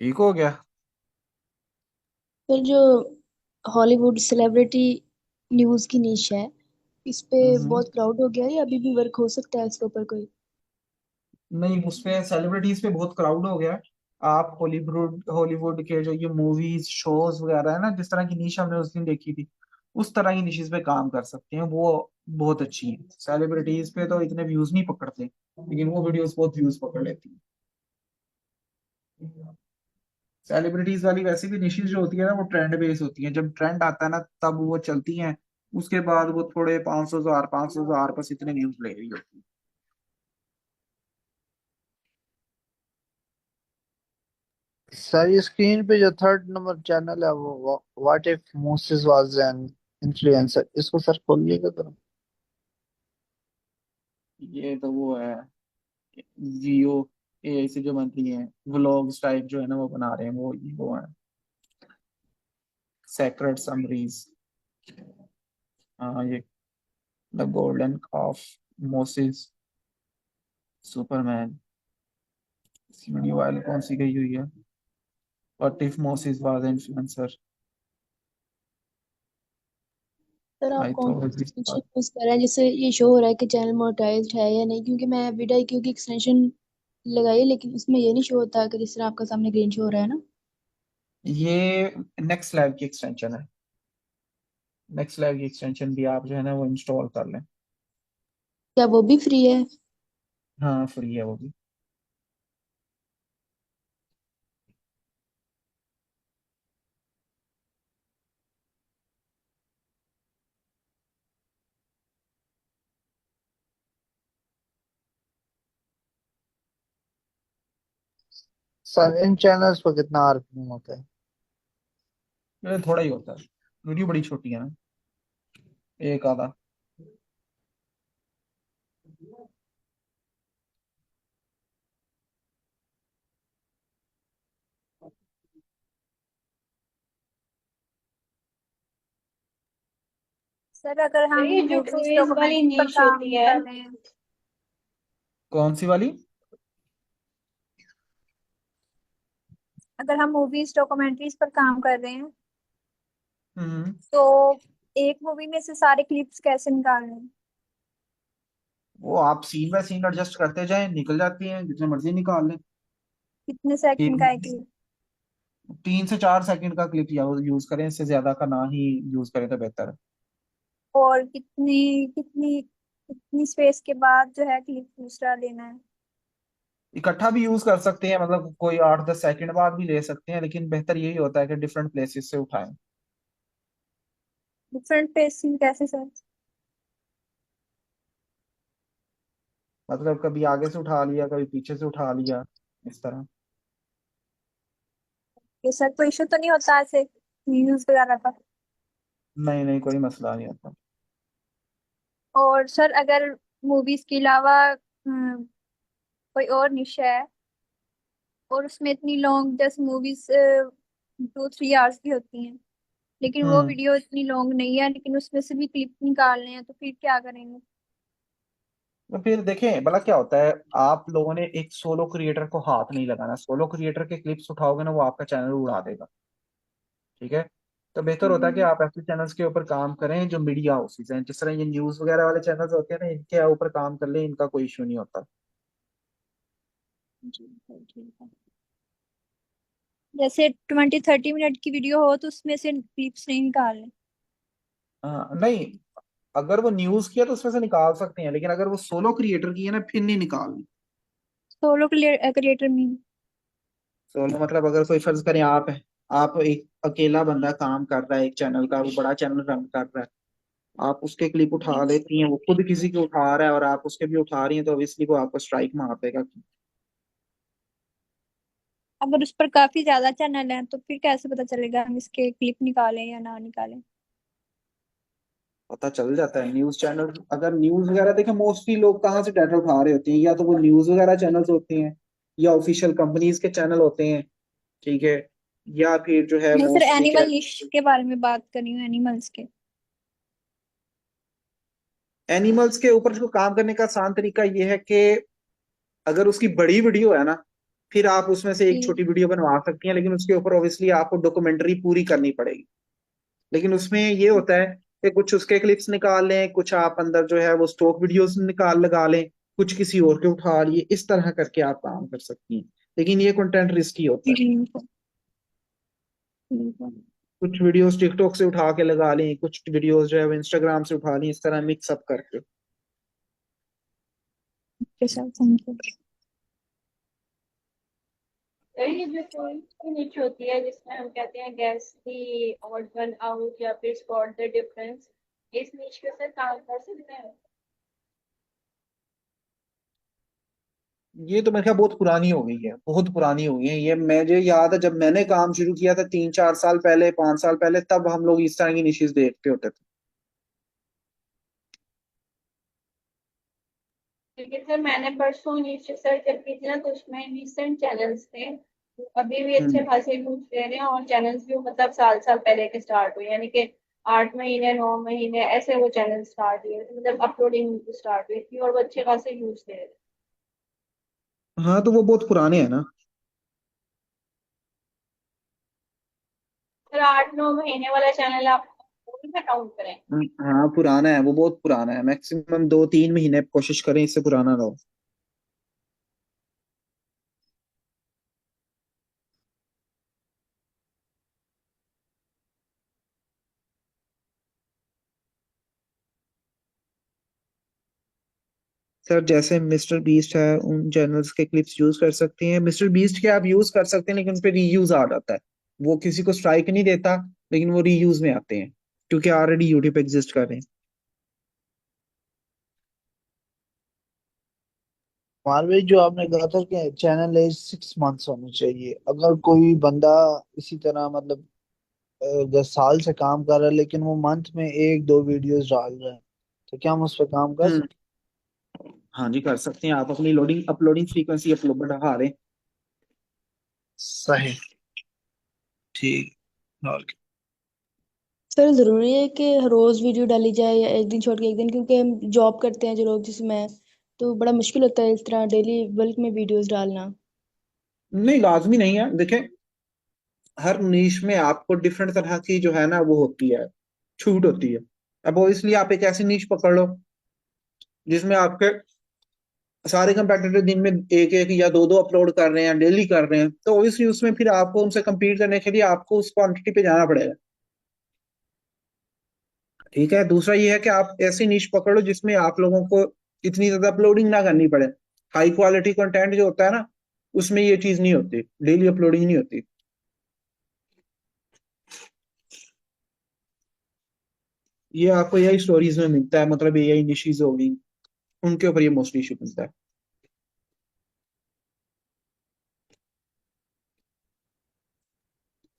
ठीक हो गया। फिर जो हॉलीवुड सेलिब्रिटी न्यूज की निश है, इस पे हम्म। बहुत क्राउड हो गया है या अभी भी वर्क हो सकता है इसके ऊपर कोई? नहीं, उसपे सेलिब्रिटीज पे बहुत क्राउड हो गया है। आप हॉलीवुड हॉलीवुड के जो ये मूवीज शोज वगैरह है ना, जिस तरह की निश हमने उस दिन देखी थी, उस तरह की निशेस पे काम कर सकते हैं वो, बहुत अच्छी है। सेलिब्रिटीज पे तो इतने व्यूज नहीं पकड़ते, लेकिन वो वीडियोस बहुत व्यूज पकड़ लेती है। सेलिब्रिटीज वाली वैसे भी निशेस जो होती है ना, वो ट्रेंड बेस होती है, जब ट्रेंड आता है ना तब वो चलती हैं, उसके बाद वो थोड़े 500,000 500,000 बस इतने व्यूज ले रही होती है। सर ये स्क्रीन पे जो थर्ड नंबर चैनल है वो what if Moses was an influencer, इसको सर खोलिएगा जरा। ये तो वो है, वीओ ए से जो बनती है व्लॉग्स टाइप जो है ना, वो बना रहे हैं, वो है सेक्रेट समरीज। हाँ, ये the golden of Moses Superman, इसकी वीडियो वायरल कौन सी गई हुई है, what if Moses was influencer, sir आप आई कौन सी थॉट एक्सटेंशन यूज कर रहे हैं जिससे ये शो हो रहा है कि चैनल मोनेटाइज्ड है या नहीं? क्योंकि मैं विडाई क्योंकि एक्सटेंशन लगाई है, लेकिन उसमें ये नहीं शो होता कि जिस तरह आपका सामने ग्रीन शो हो रहा है ना। ये नेक्स्ट लैब की एक्सटेंशन है। नेक्स्ट लैब की एक्सटेंशन भी आप जो है ना वो इंस्टॉल कर लें। क्या वो भी फ्री है? हाँ, फ्री है वो भी। सर इन चैनल्स पर कितना आरपीएम होता है? ये थोड़ा ही होता है, वीडियो बड़ी छोटी है ना, एक आधा। सर अगर तो हम ये जो मूवीज क्विज वाली डॉक्यूमेंट्री पर नीश काम होती है, कर रहे हैं। कौन सी वाली? अगर हम मूवीज डॉक्यूमेंट्रीज पर काम कर रहे हैं हम्म। तो एक मूवी में से सारे क्लिप्स कैसे निकालने हैं? वो आप सीन बाय सीन एडजस्ट करते जाएं, निकल जाती हैं, जितने मर्जी निकाल लें। कितने सेकंड का है कि क्लिप? 3 से 4 सेकंड का क्लिप यूज करें, इससे ज्यादा का ना ही यूज करें तो बेहतर है। और कितनी कितनी कितनी स्पेस के बाद जो है क्लिप दूसरा लेना है? इकट्ठा भी यूज कर सकते हैं, मतलब कोई 8-10 सेकंड बाद भी ले सकते हैं, लेकिन बेहतर यही होता है कि डिफरेंट प्लेसेस से उठाएं। डिफरेंट स्पेसिंग कैसे सर? मतलब कभी आगे से उठा लिया, कभी पीछे से उठा लिया, इस तरह। ये सर कोई इशू तो नहीं होता ऐसे न्यूज वगैरह का? नहीं नहीं, कोई मसला नहीं आता। और सर अगर मूवीज के अलावा कोई और निश है और उसमें इतनी लॉन्ग जैसे मूवीज 2-3 आवर्स की होती हैं लेकिन वो हम्म। वीडियो इतनी लॉन्ग नहीं है लेकिन उसमें से भी क्लिप निकालने हैं तो फिर क्या करेंगे? तो फिर देखें भला क्या होता है। आप लोगों ने एक सोलो क्रिएटर को हाथ नहीं लगाना। सोलो क्रिएटर के क्लिप्स उठाओगे ना, वो आपका चैनल उड़ा देगा। ठीक है। तो बेहतर होता है कि हम्म, आप ऐसे चैनल्स के ऊपर काम करें जो मीडिया हाउसेज हैं, जिस तरह ये न्यूज वगैरह वाले चैनल्स होते हैं ना, इनके ऊपर काम कर लें, इनका कोई इशू नहीं होता। जी सर, ठीक है। जैसे 20-30 मिनट की वीडियो हो तो उसमें से क्लिप्स नहीं निकालने? हाँ नहीं, अगर वो न्यूज की है तो उसमें से निकाल सकते हैं, लेकिन अगर वो सोलो क्रिएटर की है ना, फिर नहीं निकालनी। सोलो क्रिएटर में? सोलो मतलब अगर कोई फर्ज करें आप एक अकेला बंदा काम कर रहा है एक चैनल का, वो बड़ा चैनल रन कर रहा है, आप उसके क्लिप उठा जी। लेती हैं, वो खुद किसी की उठा रहा है और आप उसके भी उठा रही हैं, तो ऑब्वियसली वो आपको स्ट्राइक मार देगा। अगर उस पर काफी ज्यादा चैनल हैं तो फिर कैसे पता चलेगा हम इसके क्लिप निकालें या ना निकालें? पता चल जाता है न्यूज चैनल। अगर न्यूज वगैरह देखें, मोस्टली लोग कहाँ से डाटा उठा रहे होते हैं, या तो वो न्यूज वगैरह चैनल्स होते हैं, या ऑफिशियल कंपनीज के चैनल होते हैं। ठीक है। या फिर जो है मैं सर मोस्टली क्या, एनिमल निश के बारे में बात कर रही हूँ, एनिमल्स के। एनिमल्स के ऊपर जो काम करने का आसान तरीका ये है कि अगर उसकी बड़ी वीडियो है ना, फिर आप उसमें से एक जी। छोटी वीडियो बनवा सकती हैं, लेकिन उसके ऊपर ऑब्वियसली आपको डॉक्यूमेंट्री पूरी करनी पड़ेगी। लेकिन उसमें ये होता है कि कुछ उसके क्लिप्स निकाल लें, कुछ आप अंदर जो है वो स्टॉक वीडियोस निकाल लगा लें, कुछ किसी और के उठा लिए, इस तरह करके आप काम कर सकती हैं। लेकिन ये कंटेंट रिस्की होता है। ठीक है, ठीक है। कुछ वीडियोस टिकटॉक से उठा के लगा लें, कुछ वीडियोस जो है वो इंस्टाग्राम से उठा लें, इस तरह मिक्स अप करके। Okay sir, thank you. तो ये जो कोई की निच होती है जिसमें हम कहते हैं गैस की ऑड वन आउट या फिर स्पॉट द डिफरेंस, इस निच के साथ काम कर सकते हैं? ये तो मेरे ख्याल बहुत पुरानी हो गई है, बहुत पुरानी हो गई है ये। मुझे याद है जब मैंने काम शुरू किया था 3-4 साल पहले, 5 साल पहले, तब हम लोग इस तरह की निशेष देखते होते थे। क्योंकि सर मैंने परसों नीचे सर्च की थी ना तो उसमें रिसेंट चैनल्स थे, तो अभी भी अच्छे हम्म। खासे व्यूज दे रहे हैं और चैनल्स भी मतलब साल साल पहले के स्टार्ट हुए, यानी कि 8 महीने 9 महीने ऐसे वो चैनल स्टार्ट हुए थे, मतलब अपलोडिंग स्टार्ट हुई थी और वो अच्छे खासे व्यूज दे रहे थे। हाँ तो वो बहुत पुराने हैं ना। सर 8-9 महीने वाला चैनल आप कौन सा काउंट करें? हाँ पुराना है, वो बहुत पुराना है। मैक्सिमम 2-3 महीने कोशिश करें इससे पुराना रहो। सर जैसे मिस्टर बीस्ट है, उन चैनल्स के क्लिप्स यूज कर सकते हैं। मिस्टर बीस्ट के आप यूज कर सकते हैं, लेकिन उन पे रीयूज आ जाता है। वो किसी को स्ट्राइक नहीं देता, लेकिन वो रीयूज में आते हैं, क्योंकि ऑलरेडी यूट्यूब एग्जिस्ट कर रहे हैं। मालवीय जो आपने कहा था कि चैनल एज 6 मंथ्स होनी चाहिए, अगर कोई बंदा इसी तरह मतलब 10 साल से काम कर रहा है लेकिन वो मंथ में 1-2 वीडियोस डाल रहा है, तो क्या हम उस पर काम कर हम्म। सकते हाँ जी, कर सकते हैं। आप अपनी लोडिंग अपलोडिंग फ्रीक्वेंसी अपलोड बढ़ा लें। हैं? सही। ठीक। और क्या? सर जरूरी है कि रोज वीडियो डाली जाए या एक दिन छोड़ के एक दिन, क्योंकि हम जॉब करते हैं जो लोग, जिसमें तो बड़ा मुश्किल होता है इस तरह डेली बल्क में वीडियोस डालना। नहीं, लाजमी नहीं है। देखें, हर नीश में आपको डिफरेंट तरह की जो है ना वो होती है, छूट होती है। अब वो इसलिए आप एक ऐसी नीश पकड़ लो जिसमें आपके सारे कंपेटिटर दिन में एक एक या दो दो अपलोड कर रहे हैं, डेली कर रहे हैं, तो ऑब्वियसली उसमें फिर आपको उनसे compete करने के लिए आपको उस क्वांटिटी पे जाना पड़ेगा। ठीक है, दूसरा ये है कि आप ऐसी नीश पकड़ो जिसमें आप लोगों को इतनी ज्यादा अपलोडिंग ना करनी पड़े। हाई क्वालिटी कंटेंट जो होता है ना, उसमें ये चीज नहीं होती, डेली अपलोडिंग नहीं होती। ये आपको यही स्टोरीज में मिलता है, मतलब यही निशीज होगी, उनके ऊपर ये मोस्टली इशू मिलता है।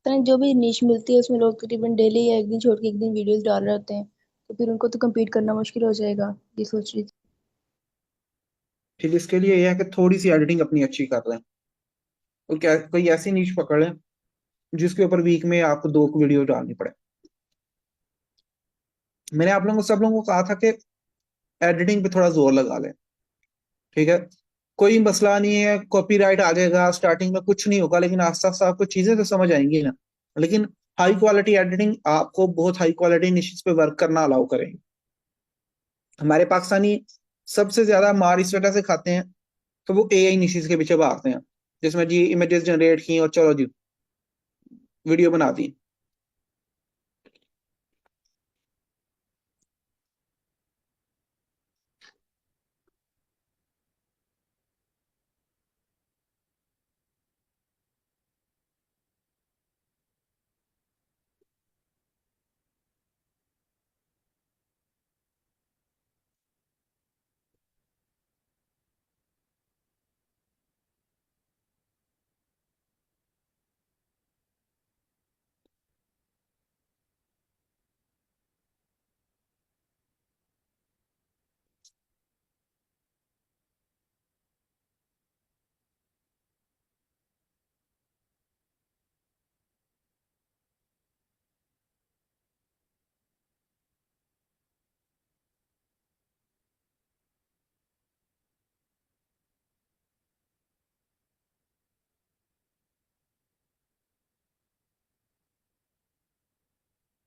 तरह जो भी नीश मिलती है उसमें लोग तकरीबन डेली या एक दिन छोड़ के एक दिन वीडियोस डाल रहे होते हैं, तो फिर उनको तो compete करना मुश्किल हो जाएगा, ये सोच रही थी। फिर इसके लिए यह है कि थोड़ी सी एडिटिंग अपनी अच्छी कर लें, तो क्या कोई ऐसी नीश पकड़ लें जिसके ऊपर वीक में आपको दो वीडियो डालनी पड़े। मैंने आप लोगों को सब लोगों को कहा था कि एडिटिंग पे थोड़ा जोर लगा लें। ठीक है, कोई मसला नहीं है, कॉपीराइट आ जाएगा, स्टार्टिंग में कुछ नहीं होगा, लेकिन आस्ते आस्ते आपको चीजें तो समझ आएंगी ना। लेकिन हाई क्वालिटी एडिटिंग आपको बहुत हाई क्वालिटी निशिस पे वर्क करना अलाउ करेगी। हमारे पाकिस्तानी सबसे ज्यादा मार इस वजह से खाते हैं तो वो एआई निशिस के पीछे भागते हैं, जिसमें जी इमेजेस जनरेट की और चलो जी वीडियो बना दी।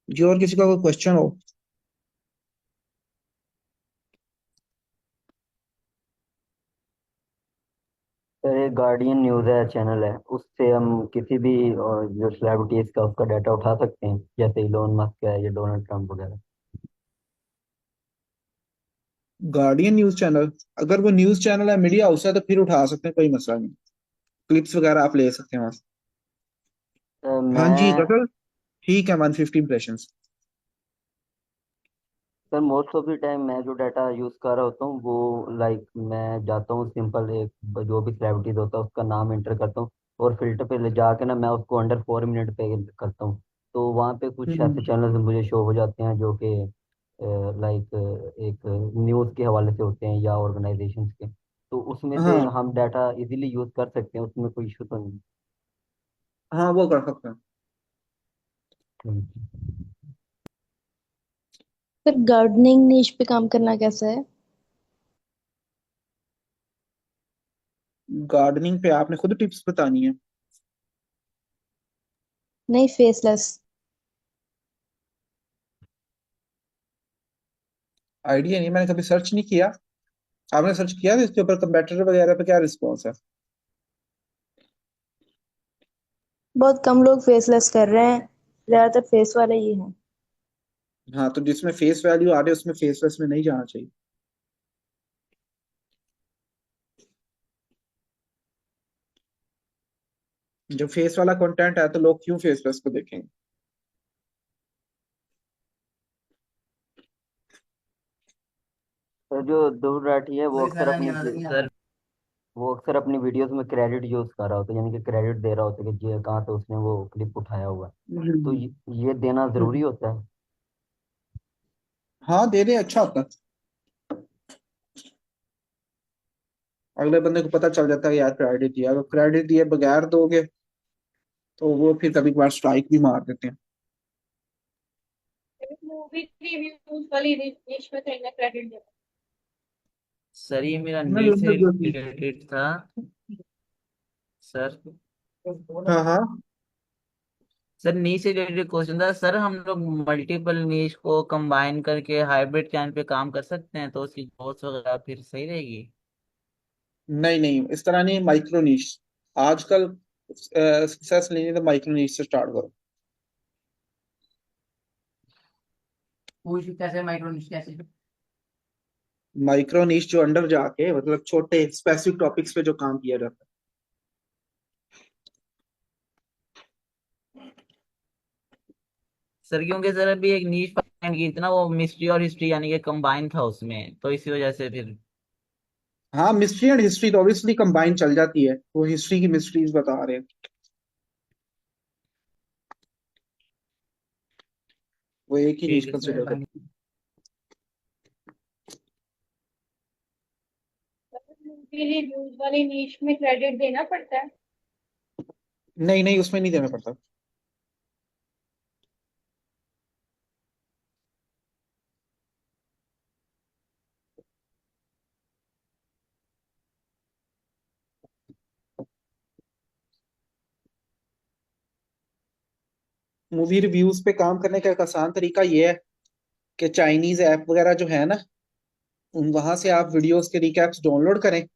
जी और किसी का कोई क्वेश्चन हो? सर एक गार्डियन न्यूज़ है चैनल है, उससे हम किसी भी जो सेलिब्रिटीज का उसका डाटा उठा सकते हैं, जैसे इलोन मस्क है या डोनाल्ड ट्रम्प वगैरह। Guardian news channel? अगर वो न्यूज चैनल है, मीडिया हाउस है, तो फिर उठा सकते हैं, कोई मसला नहीं। क्लिप्स वगैरह आप ले सकते हैं वहां से। हाँ जी मैं गजल, ठीक है, 150 impressions. Sir most of the time मैं जो डाटा यूज़ कर रहा होता हूँ वो लाइक मैं जाता हूँ सिंपल एक जो भी सेलिब्रिटीज होता है उसका नाम एंटर करता हूँ, और फिल्टर पे ले जाके ना मैं उसको अंडर 4 मिनट पे करता हूँ। तो वहाँ पे कुछ ऐसे चैनल्स मुझे शो हो जाते हैं जो कि लाइक एक न्यूज़ के हवाले से होते हैं या ऑर्गेनाइजेशंस के, तो उसमें से हाँ हम डाटा इजीली यूज़ कर सकते हैं, उसमें कोई इशू तो नहीं। हाँ, वो कर सकते हैं। हम्म। फिर गार्डनिंग नीश पे काम करना कैसा है? गार्डनिंग पे आपने खुद टिप्स बतानी है? नहीं, फेसलेस। आइडिया नहीं, मैंने कभी सर्च नहीं किया। आपने सर्च किया था इसके ऊपर, कंप्यूटर वगैरह पे क्या रिस्पॉन्स है? बहुत कम लोग फेसलेस कर रहे हैं, ज्यादातर फेस वाले ही हैं। हाँ, तो जिसमें फेस वैल्यू आ रही है उसमें फेसलेस में नहीं जाना चाहिए। जब फेस वाला कंटेंट है तो लोग क्यों फेसलेस को देखेंगे? तो जो ध्रुव राठी है वो अक्सर अपनी सर वो अक्सर अपनी वीडियोस में क्रेडिट यूज कर रहा होता है, यानी कि क्रेडिट दे रहा होता है कि जी कहाँ से उसने वो क्लिप उठाया हुआ है। तो हम्म। ये देना जरूरी होता है। हाँ, दे दे, अच्छा होता है। अगले बंदे को पता चल जाता है यार क्रेडिट दिया, अगर क्रेडिट दिए बगैर दोगे तो वो फिर कभी कभार स्ट्राइक भी मार देते हैं। मूवी रिव्यूज वाली निश में तो इन्हें क्रेडिट देना। सर ये मेरा नहीं, नीट से जो भी। रिलेटेड था सर। हाँ हाँ। सर नीश से रिलेटेड क्वेश्चन था सर, हम लोग मल्टीपल नीश को कंबाइन करके हाइब्रिड चैनल पे काम कर सकते हैं तो उसकी ग्रोथ वगैरह फिर सही रहेगी? नहीं नहीं, इस तरह नहीं, माइक्रो नीश आजकल सक्सेस लेनी है तो माइक्रो नीश से स्टार्ट करो। पूछ कैसे माइक्रो नीश कैसे? माइक्रो नीश जो अंडर जाके मतलब छोटे स्पेसिफिक टॉपिक्स पे जो काम किया जाता सर क्योंकि सर अभी एक नीश फाइंड की थी ना, वो मिस्ट्री और हिस्ट्री यानी कि कंबाइन था उसमें, तो इसी वजह से फिर। है। हाँ, मिस्ट्री एंड हिस्ट्री तो ऑब्वियसली कंबाइन चल जाती है, वो हिस्ट्री की मिस्ट्रीज बता रहे हैं, वो एक ही नीश ठीक है कंसिडर सर। करते मूवी रिव्यूज वाली नीश में क्रेडिट देना पड़ता है? हैं। नहीं नहीं, उसमें नहीं देना पड़ता। मूवी रिव्यूज पे काम करने का एक आसान तरीका ये है कि चाइनीज ऐप वगैरह जो है ना, उन वहां से आप वीडियोस के रिकैप्स डाउनलोड करें,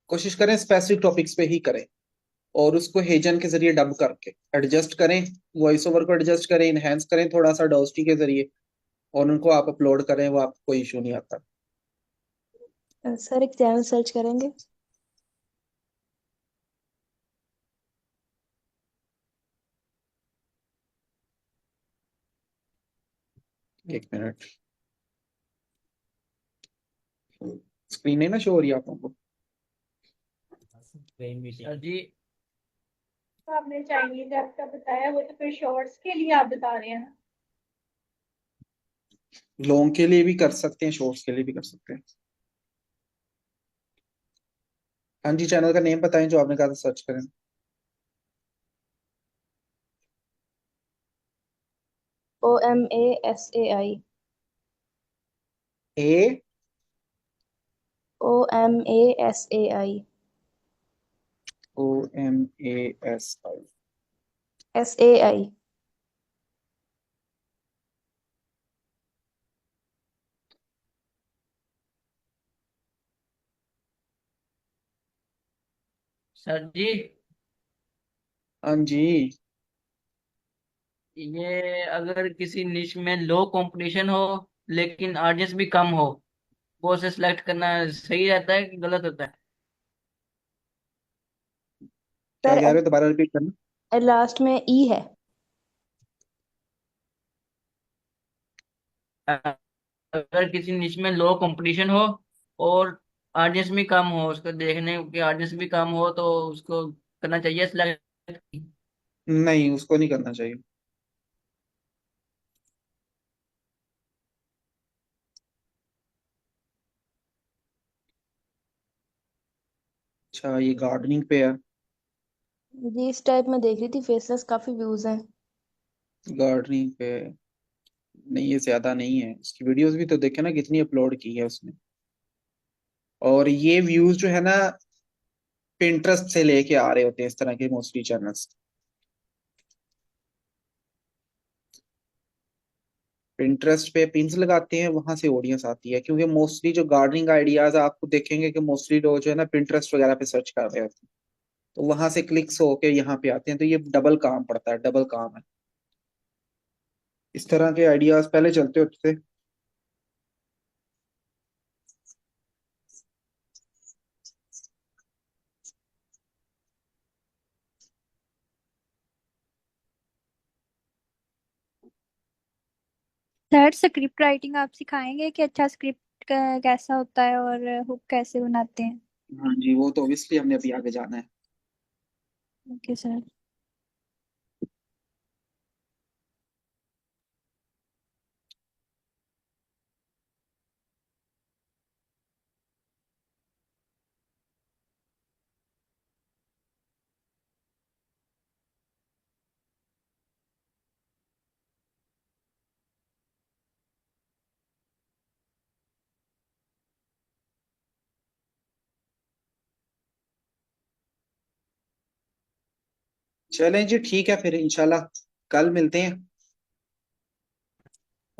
कोशिश करें स्पेसिफिक टॉपिक्स पे ही करें, और उसको हेजन के जरिए डब करके एडजस्ट करें, वॉइस ओवर को एडजस्ट करें, इनहेंस करें थोड़ा सा डॉस्टी के जरिए, और उनको आप अपलोड करें, वो आपको कोई इशू नहीं आता। सर एक चैनल सर्च करेंगे। एक मिनट, स्क्रीन नहीं ना शो हो रही है आप लोगों को? सर जी। तो आपने चाइनीज ऐप का बताया, वो तो फिर शॉर्ट्स के लिए आप बता रहे हैं ना? लॉन्ग के लिए भी कर सकते हैं, शॉर्ट्स के लिए भी कर सकते हैं। हाँ जी, चैनल का नेम बताएं जो आपने कहा था सर्च करें। OMASAI। ए OMASAI। OMASI। SAI। सर जी, हाँ जी। ये अगर किसी निश में लो कंपटीशन हो लेकिन ऑडियंस भी कम हो, वो से सिलेक्ट करना सही रहता है कि गलत होता क्या सर कह रहे हो, दोबारा रिपीट करना। लास्ट में ई है। है? अगर किसी निश में लो कंपटीशन हो और ऑडियंस भी कम हो, उसको देखने की ऑडियंस भी कम हो, तो उसको करना चाहिए सिलेक्ट? नहीं, उसको नहीं करना चाहिए। अच्छा, ये गार्डनिंग पे है। जी इस टाइप में देख रही थी, फेसलेस काफी व्यूज हैं। गार्डनिंग पे नहीं, ये ज्यादा नहीं है, उसकी वीडियोस भी तो देखे ना कितनी अपलोड की है उसने। और ये व्यूज जो है ना, पिंटरेस्ट से लेके आ रहे होते हैं इस तरह के मोस्टली चैनल्स। पिंटरेस्ट पे पिन्स लगाते हैं, वहां से ऑडियंस आती है, क्योंकि मोस्टली जो गार्डनिंग आइडियाज आपको देखेंगे कि मोस्टली लोग जो है ना पिंटरेस्ट वगैरह पे सर्च कर रहे होते हैं, तो वहां से क्लिक्स होके यहाँ पे आते हैं, तो ये डबल काम पड़ता है, डबल काम है। इस तरह के आइडियाज पहले चलते होते थे। सर स्क्रिप्ट राइटिंग आप सिखाएंगे कि अच्छा स्क्रिप्ट कैसा होता है और हुक कैसे बनाते हैं? हाँ जी, वो तो ऑब्वियसली हमने अभी आगे जाना है। Okay sir. चलें जी, ठीक है फिर इंशाल्लाह कल मिलते हैं।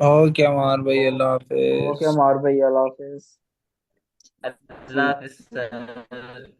ओके अमार भाई, ओ- अल्लाह ओके हाफिज। अमार भाई, अल्लाह हाफिज। अल्लाह हाफिज़ सर।